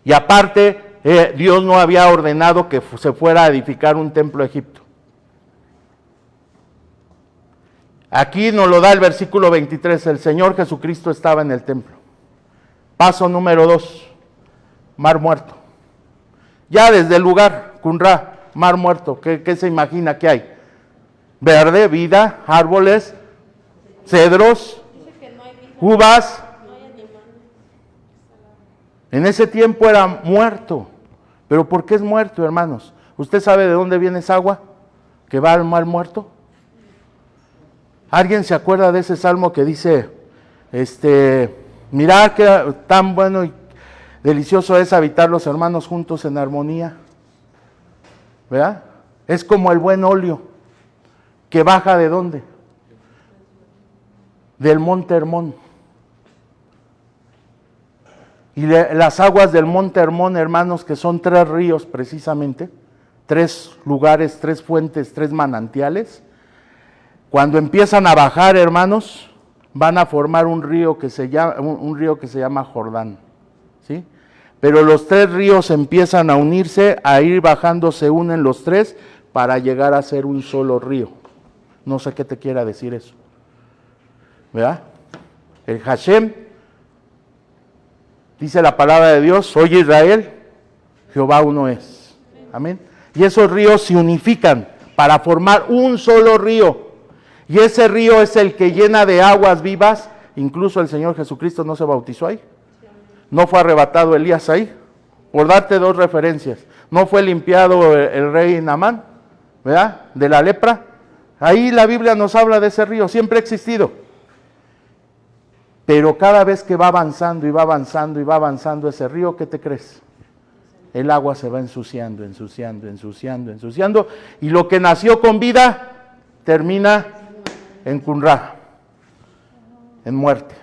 Y aparte, Dios no había ordenado que se fuera a edificar un templo a Egipto. Aquí nos lo da el versículo 23, el Señor Jesucristo estaba en el templo. Paso número 2, Mar Muerto. Ya desde el lugar, Qumran, Mar Muerto, ¿qué se imagina que hay? Verde, vida, árboles, cedros, uvas. En ese tiempo era muerto. ¿Pero por qué es muerto, hermanos? ¿Usted sabe de dónde viene esa agua que va al Mar Muerto? ¿Alguien se acuerda de ese salmo que dice, mirad que tan bueno y delicioso es habitar los hermanos juntos en armonía? ¿Verdad? Es como el buen óleo, que baja ¿de dónde? del monte Hermón. Y las aguas del monte Hermón, hermanos, que son 3 ríos precisamente, 3 lugares, 3 fuentes, 3 manantiales, cuando empiezan a bajar, hermanos, van a formar un río que se llama Jordán, ¿sí? Pero los 3 ríos empiezan a unirse, a ir bajando, se unen los 3 para llegar a ser un solo río. No sé qué te quiera decir eso, ¿verdad? El Hashem, dice la palabra de Dios, oye Israel, Jehová uno es. Amén. Y esos ríos se unifican para formar un solo río. Y ese río es el que llena de aguas vivas. Incluso el Señor Jesucristo no se bautizó ahí. No fue arrebatado Elías ahí. Por darte 2 referencias. No fue limpiado el rey Naamán, ¿verdad? De la lepra. Ahí la Biblia nos habla de ese río. Siempre ha existido. Pero cada vez que va avanzando y va avanzando y va avanzando ese río, ¿qué te crees? El agua se va ensuciando, ensuciando, ensuciando, ensuciando. Y lo que nació con vida termina en Qumrá, en muerte.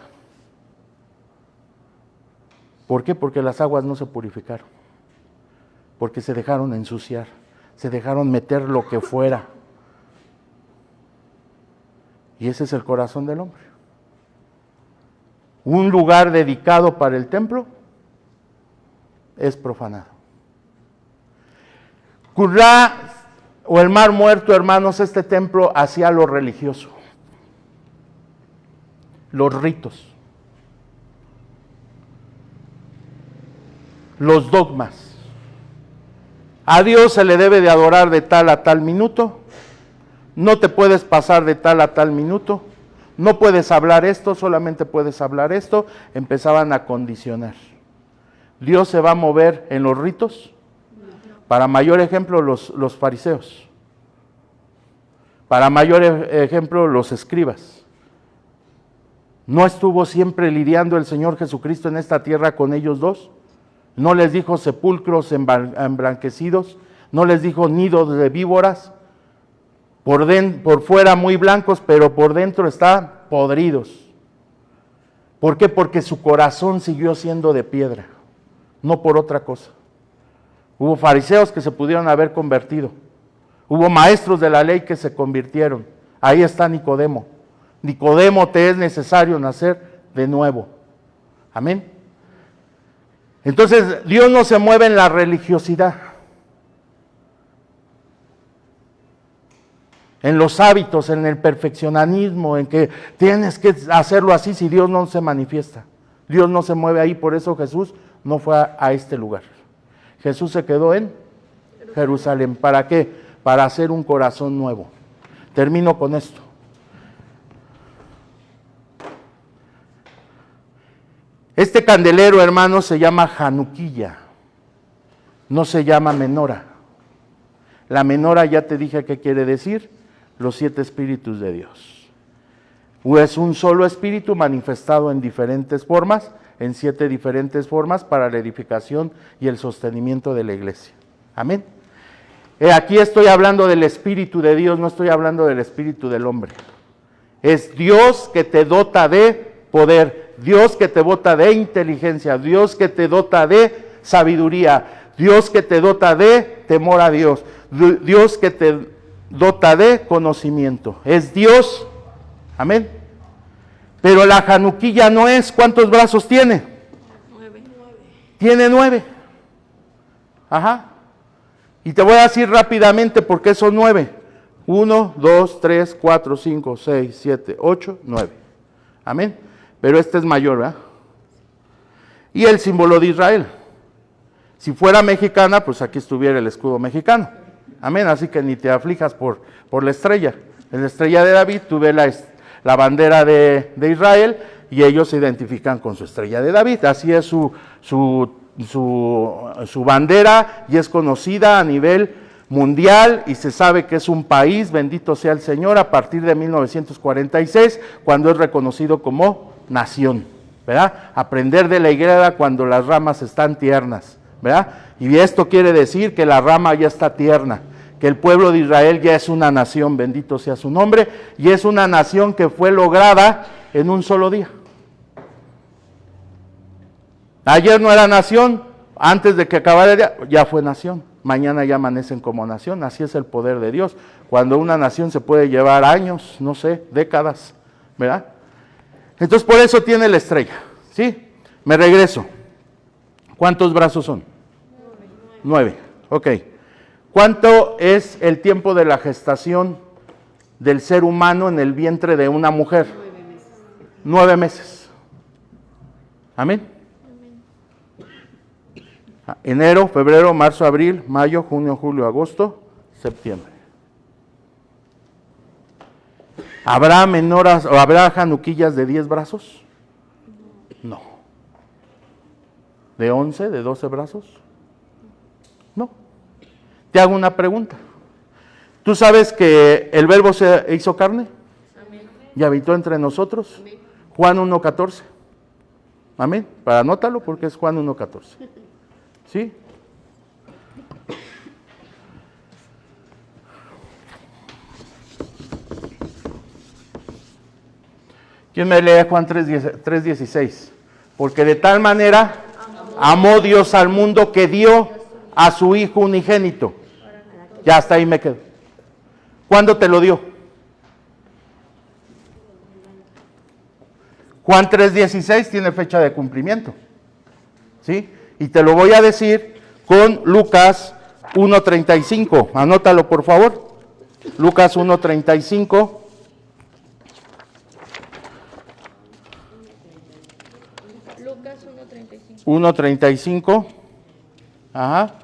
¿Por qué? Porque las aguas no se purificaron. Porque se dejaron ensuciar, se dejaron meter lo que fuera. Y ese es el corazón del hombre. Un lugar dedicado para el templo es profanado. Qumrá o el Mar Muerto, hermanos, este templo hacía lo religioso, los ritos, los dogmas. A Dios se le debe de adorar de tal a tal minuto, no te puedes pasar de tal a tal minuto, no puedes hablar esto, solamente puedes hablar esto. Empezaban a condicionar. Dios se va a mover en los ritos. Para mayor ejemplo, los fariseos. Para mayor ejemplo, los escribas. ¿No estuvo siempre lidiando el Señor Jesucristo en esta tierra con ellos dos? ¿No les dijo sepulcros emblanquecidos? ¿No les dijo nidos de víboras? Por fuera muy blancos, pero por dentro están podridos. ¿Por qué? Porque su corazón siguió siendo de piedra, no por otra cosa. Hubo fariseos que se pudieron haber convertido. Hubo maestros de la ley que se convirtieron. Ahí está Nicodemo. Nicodemo, te es necesario nacer de nuevo. Amén. Entonces, Dios no se mueve en la religiosidad, en los hábitos, en el perfeccionismo, en que tienes que hacerlo así si Dios no se manifiesta. Dios no se mueve ahí, por eso Jesús no fue a este lugar. Jesús se quedó en Jerusalén. ¿Para qué? Para hacer un corazón nuevo. Termino con esto. Este candelero, hermanos, se llama Januquilla, no se llama menora. La menora, ya te dije qué quiere decir, los 7 espíritus de Dios. Es un solo espíritu manifestado en diferentes formas, en 7 diferentes formas para la edificación y el sostenimiento de la iglesia. Amén. Aquí estoy hablando del espíritu de Dios, no estoy hablando del espíritu del hombre. Es Dios que te dota de poder, Dios que te dota de inteligencia, Dios que te dota de sabiduría, Dios que te dota de temor a Dios, Dios que te dota de conocimiento. Es Dios, amén. Pero la Januquilla no es, ¿cuántos brazos tiene? 9. Tiene 9. Ajá. Y te voy a decir rápidamente por qué son 9. 1, 2, 3, 4, 5, 6, 7, 8, 9. Amén. Pero este es mayor, ¿verdad? Y el símbolo de Israel. Si fuera mexicana, pues aquí estuviera el escudo mexicano. Amén. Así que ni te aflijas por la estrella. En la estrella de David, tú ves la bandera de Israel y ellos se identifican con su estrella de David. Así es su bandera y es conocida a nivel mundial y se sabe que es un país, bendito sea el Señor, a partir de 1946, cuando es reconocido como nación, ¿verdad? Aprender de la higuera cuando las ramas están tiernas, ¿verdad? Y esto quiere decir que la rama ya está tierna, que el pueblo de Israel ya es una nación, bendito sea su nombre, y es una nación que fue lograda en un solo día. Ayer no era nación, antes de que acabara el día, ya fue nación. Mañana ya amanecen como nación, así es el poder de Dios. Cuando una nación se puede llevar años, no sé, décadas, ¿verdad? Entonces por eso tiene la estrella, ¿sí? Me regreso. ¿Cuántos brazos son? 9. Ok. ¿Cuánto es el tiempo de la gestación del ser humano en el vientre de una mujer? 9 meses. Amén. Enero, febrero, marzo, abril, mayo, junio, julio, agosto, septiembre. ¿Habrá menoras o habrá januquillas de 10 brazos? No. ¿De 11, de 12 brazos? No. Te hago una pregunta. ¿Tú sabes que el Verbo se hizo carne? Amén. Y habitó entre nosotros. Amén. Juan 1:14. Amén. Para anótalo porque es Juan 1:14. ¿Sí? ¿Quién me lee Juan 3:16? Porque de tal manera amó Dios al mundo que dio a su Hijo unigénito. Ya hasta ahí me quedo. ¿Cuándo te lo dio? Juan 3:16 tiene fecha de cumplimiento. ¿Sí? Y te lo voy a decir con Lucas 1:35. Anótalo, por favor. Lucas 1:35. Lucas 1:35. 1:35. Ajá.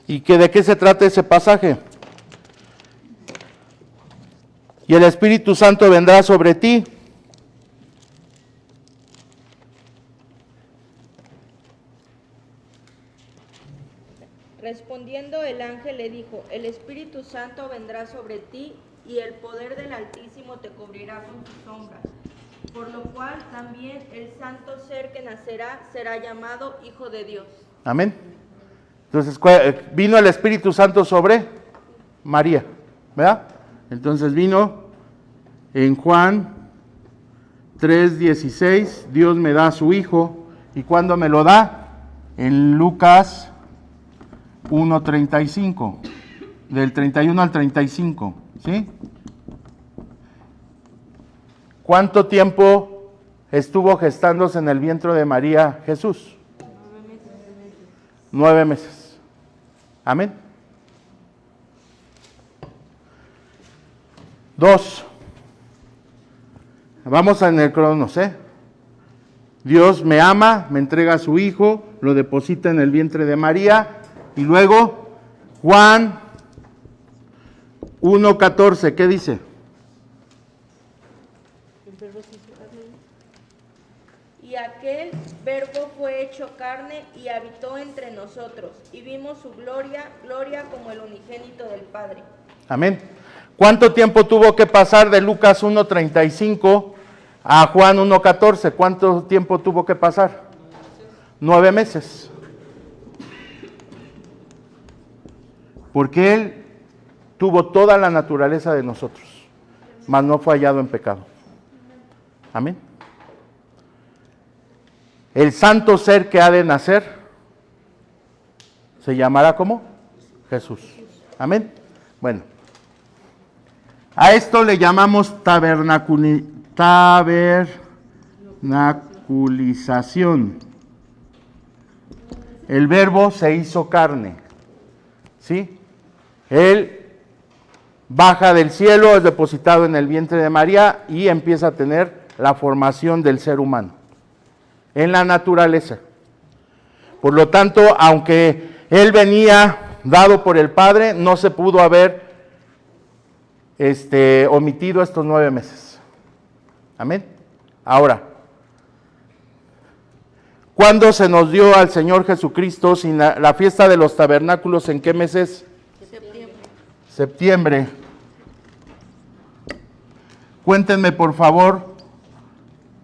¿Y de qué se trata ese pasaje? Y el Espíritu Santo vendrá sobre ti. Respondiendo el ángel le dijo, el Espíritu Santo vendrá sobre ti y el poder del Altísimo te cubrirá con su sombra. Por lo cual también el santo ser que nacerá será llamado Hijo de Dios. Amén. Entonces vino el Espíritu Santo sobre María, ¿verdad? Entonces vino en Juan 3:16, Dios me da a su Hijo. ¿Y cuándo me lo da? En Lucas 1:35, del 31 al 35, ¿sí? ¿Cuánto tiempo estuvo gestándose en el vientre de María Jesús? 9 meses. Amén. 2. Vamos en el Cronos, ¿eh? Dios me ama, me entrega a su Hijo, lo deposita en el vientre de María. Y luego, Juan 1:14, ¿qué dice? Y aquel Verbo fue hecho carne y habitó entre nosotros, y vimos su gloria, gloria como el unigénito del Padre. Amén. ¿Cuánto tiempo tuvo que pasar de Lucas 1:35 a Juan 1:14? ¿Cuánto tiempo tuvo que pasar? 9 meses. Porque Él tuvo toda la naturaleza de nosotros, mas no fue hallado en pecado. Amén. El santo ser que ha de nacer se llamará ¿cómo? Jesús. Amén. Bueno, a esto le llamamos tabernaculización. El Verbo se hizo carne. ¿Sí? Él baja del cielo, es depositado en el vientre de María y empieza a tener la formación del ser humano en la naturaleza. Por lo tanto, aunque Él venía dado por el Padre, no se pudo haber omitido estos 9 meses. Amén. Ahora, ¿cuándo se nos dio al Señor Jesucristo sin la fiesta de los tabernáculos? ¿En qué meses? Septiembre. Cuéntenme por favor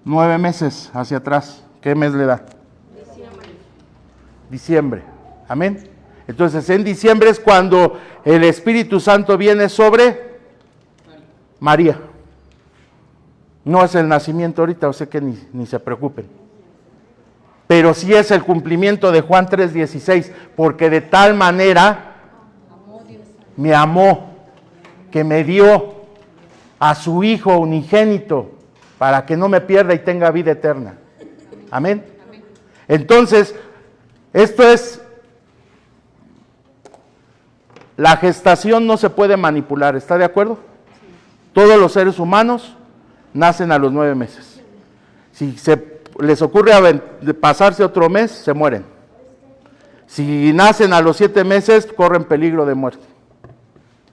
9 meses hacia atrás. ¿Qué mes le da? Diciembre. Amén. Entonces en diciembre es cuando el Espíritu Santo viene sobre María. No es el nacimiento ahorita, o sea que ni se preocupen. Pero sí es el cumplimiento de Juan 3:16, porque de tal manera me amó, que me dio a su Hijo unigénito, para que no me pierda y tenga vida eterna. Amén. Entonces, esto es, la gestación no se puede manipular, ¿está de acuerdo? Todos los seres humanos nacen a los 9 meses. Si les ocurre pasarse otro mes, se mueren. Si nacen a los 7 meses, corren peligro de muerte.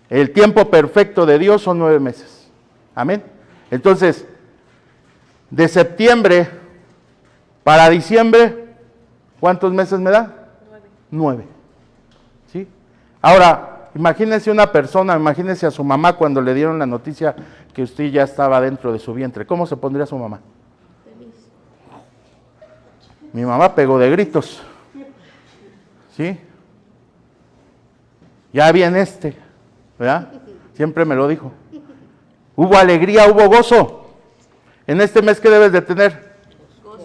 El tiempo perfecto de Dios son 9 meses. Amén. Entonces, de septiembre para diciembre, ¿cuántos meses me da? 9. ¿Sí? Ahora, imagínense una persona, imagínense a su mamá cuando le dieron la noticia que usted ya estaba dentro de su vientre. ¿Cómo se pondría su mamá? Mi mamá pegó de gritos. ¿Sí? Ya viene ¿verdad? Siempre me lo dijo. Hubo alegría, hubo gozo. En este mes, ¿qué debes de tener?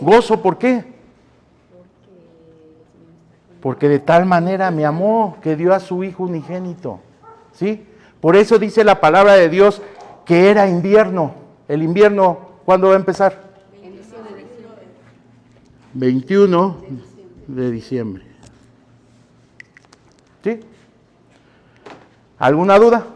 Gozo, ¿por qué? Porque de tal manera me amó que dio a su Hijo unigénito. ¿Sí? Por eso dice la palabra de Dios que era invierno. El invierno, ¿cuándo va a empezar? 21 de diciembre. ¿Sí? ¿Alguna duda?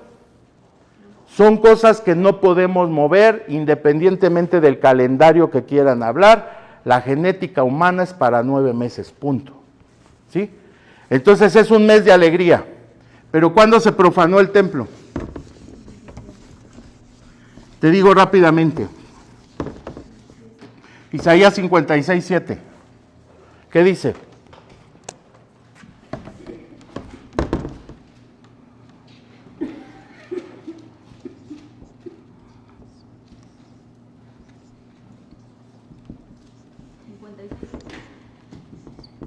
Son cosas que no podemos mover independientemente del calendario que quieran hablar. La genética humana es para 9 meses, punto. ¿Sí? Entonces es un mes de alegría. Pero ¿cuándo se profanó el templo? Te digo rápidamente. Isaías 56:7. ¿Qué dice?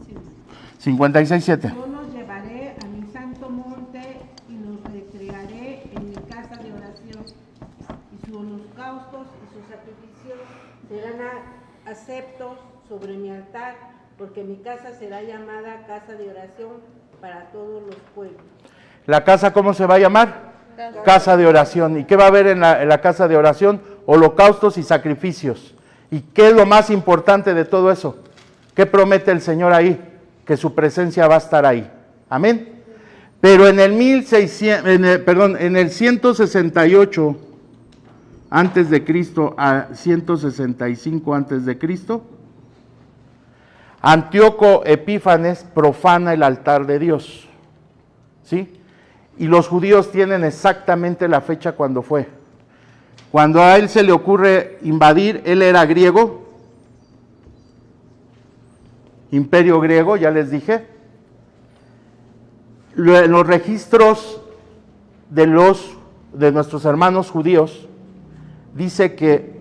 Sí. 56:7. Yo los llevaré a mi santo monte y los recrearé en mi casa de oración. Y sus holocaustos y sus sacrificios serán aceptos sobre mi altar, porque mi casa será llamada casa de oración para todos los pueblos. ¿La casa cómo se va a llamar? Casa de oración. ¿Y qué va a haber en la casa de oración? Holocaustos y sacrificios. ¿Y qué es lo más importante de todo eso? ¿Qué promete el Señor ahí? Que su presencia va a estar ahí. Amén. Pero en el 168 antes de Cristo a 165 antes de Cristo, Antíoco Epífanes profana el altar de Dios. ¿Sí? Y los judíos tienen exactamente la fecha cuando fue. Cuando a él se le ocurre invadir, él era griego, imperio griego, ya les dije. En los registros de nuestros hermanos judíos, dice que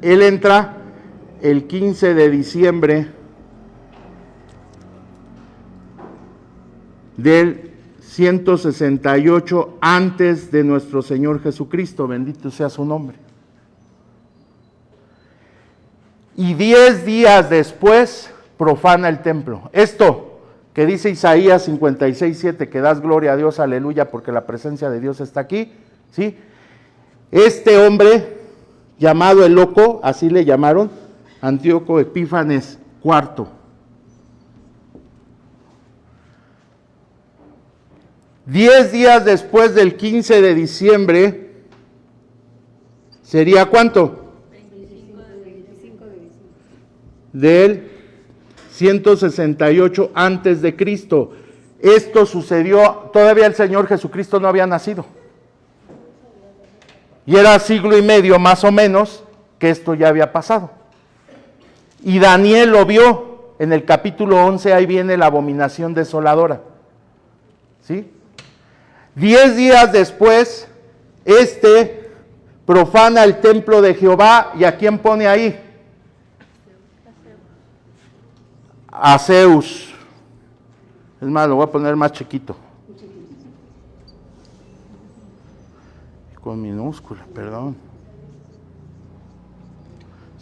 él entra el 15 de diciembre del 168 antes de nuestro Señor Jesucristo, bendito sea su nombre. Y 10 días después profana el templo. Esto que dice Isaías 56:7, que das gloria a Dios, aleluya, porque la presencia de Dios está aquí, ¿sí? Este hombre, llamado el loco, así le llamaron, Antíoco Epífanes IV. 10 días después del 15 de diciembre, ¿sería cuánto? 25 de diciembre. Del 168 antes de Cristo. Esto sucedió, todavía el Señor Jesucristo no había nacido. Y era siglo y medio más o menos que esto ya había pasado. Y Daniel lo vio en el capítulo 11, ahí viene la abominación desoladora. ¿Sí? 10 días después, profana el templo de Jehová, ¿y a quién pone ahí? A Zeus. Es más, lo voy a poner más chiquito. Con minúscula, perdón.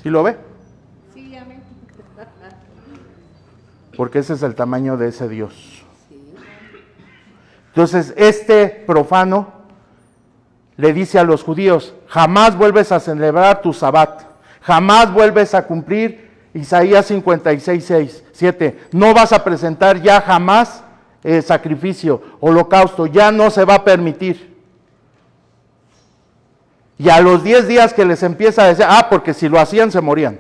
¿Sí lo ve? Sí, amén. Porque ese es el tamaño de ese Dios. Entonces, este profano le dice a los judíos, jamás vuelves a celebrar tu sabbat, jamás vuelves a cumplir Isaías 56:7, no vas a presentar ya jamás sacrificio, holocausto, ya no se va a permitir. Y a los 10 días que les empieza a decir, porque si lo hacían se morían.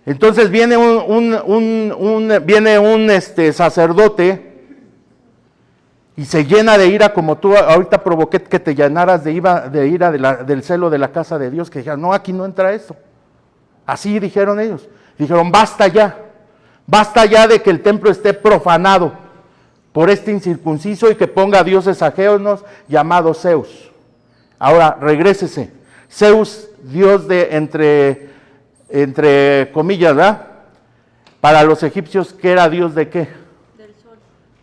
Entonces viene un sacerdote y se llena de ira, como tú ahorita provoqué que te llenaras de ira del celo de la casa de Dios, que dijeron, no, aquí no entra esto. Así dijeron ellos. Dijeron, basta ya de que el templo esté profanado por este incircunciso y que ponga dioses ajenos llamados Zeus. Ahora, regrésese. Zeus, dios de entre comillas, ¿verdad? Para los egipcios, ¿qué era dios de qué? Del sol.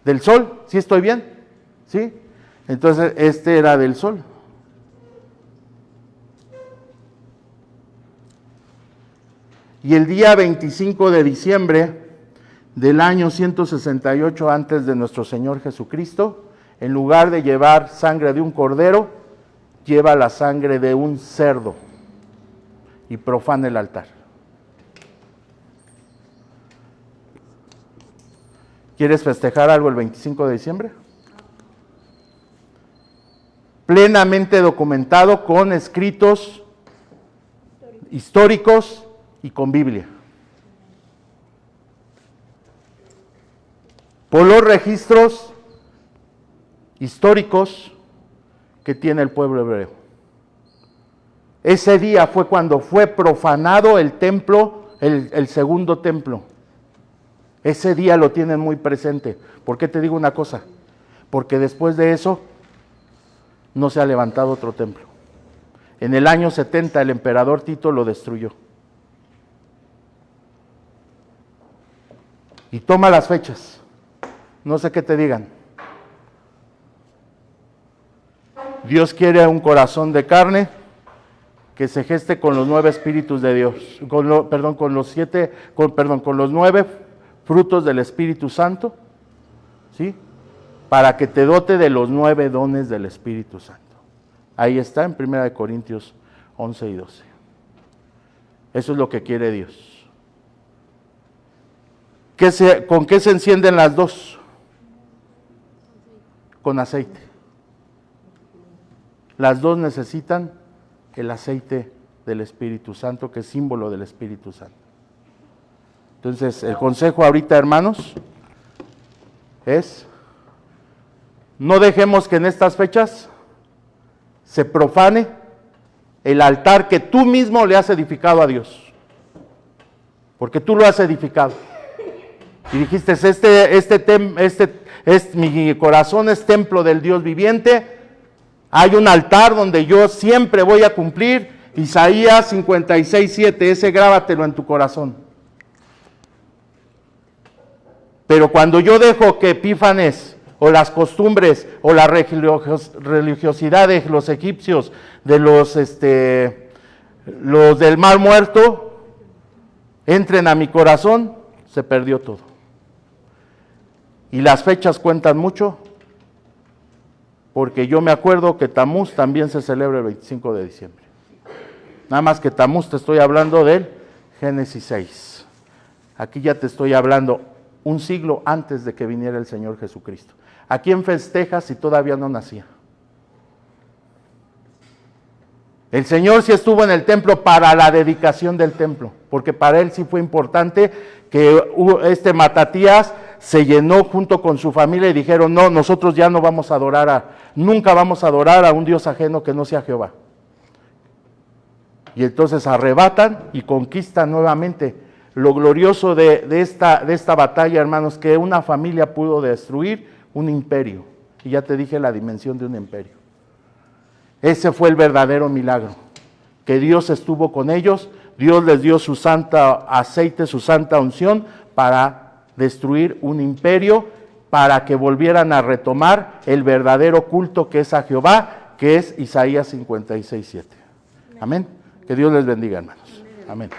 ¿Del sol? ¿Sí estoy bien? ¿Sí? Entonces, este era del sol. Y el día 25 de diciembre del año 168 antes de nuestro Señor Jesucristo, en lugar de llevar sangre de un cordero, lleva la sangre de un cerdo y profana el altar. ¿Quieres festejar algo el 25 de diciembre? Plenamente documentado con escritos históricos y con Biblia. Por los registros históricos que tiene el pueblo hebreo. Ese día fue cuando fue profanado el templo, el segundo templo. Ese día lo tienen muy presente. ¿Por qué te digo una cosa? Porque después de eso no se ha levantado otro templo. En el año 70 el emperador Tito lo destruyó. Y toma las fechas. No sé qué te digan. Dios quiere un corazón de carne que se geste con los 9 espíritus de Dios, con los 9 frutos del Espíritu Santo, ¿sí? Para que te dote de los 9 dones del Espíritu Santo. Ahí está en 1 Corintios 11 y 12. Eso es lo que quiere Dios. ¿Con qué se encienden las dos? Con aceite. Las dos necesitan el aceite del Espíritu Santo, que es símbolo del Espíritu Santo. Entonces, el consejo ahorita, hermanos, es: no dejemos que en estas fechas se profane el altar que tú mismo le has edificado a Dios. Porque tú lo has edificado. Y dijiste, mi corazón es templo del Dios viviente. Hay un altar donde yo siempre voy a cumplir Isaías 56:7, ese grábatelo en tu corazón. Pero cuando yo dejo que Epífanes o las costumbres o la religiosidad de los egipcios, de los del Mar Muerto, entren a mi corazón, se perdió todo. Y las fechas cuentan mucho, porque yo me acuerdo que Tamuz también se celebra el 25 de diciembre. Nada más que Tamuz te estoy hablando del Génesis 6. Aquí ya te estoy hablando un siglo antes de que viniera el Señor Jesucristo. ¿A quién festejas si todavía no nacía? El Señor sí estuvo en el templo para la dedicación del templo, porque para Él sí fue importante que Matatías se llenó junto con su familia y dijeron, no, nosotros ya no vamos a nunca vamos a adorar a un Dios ajeno que no sea Jehová. Y entonces arrebatan y conquistan nuevamente. Lo glorioso de esta batalla, hermanos, que una familia pudo destruir un imperio. Y ya te dije la dimensión de un imperio. Ese fue el verdadero milagro, que Dios estuvo con ellos, Dios les dio su santa aceite, su santa unción para destruir un imperio para que volvieran a retomar el verdadero culto que es a Jehová, que es Isaías 56:7. Amén. Que Dios les bendiga, hermanos. Amén.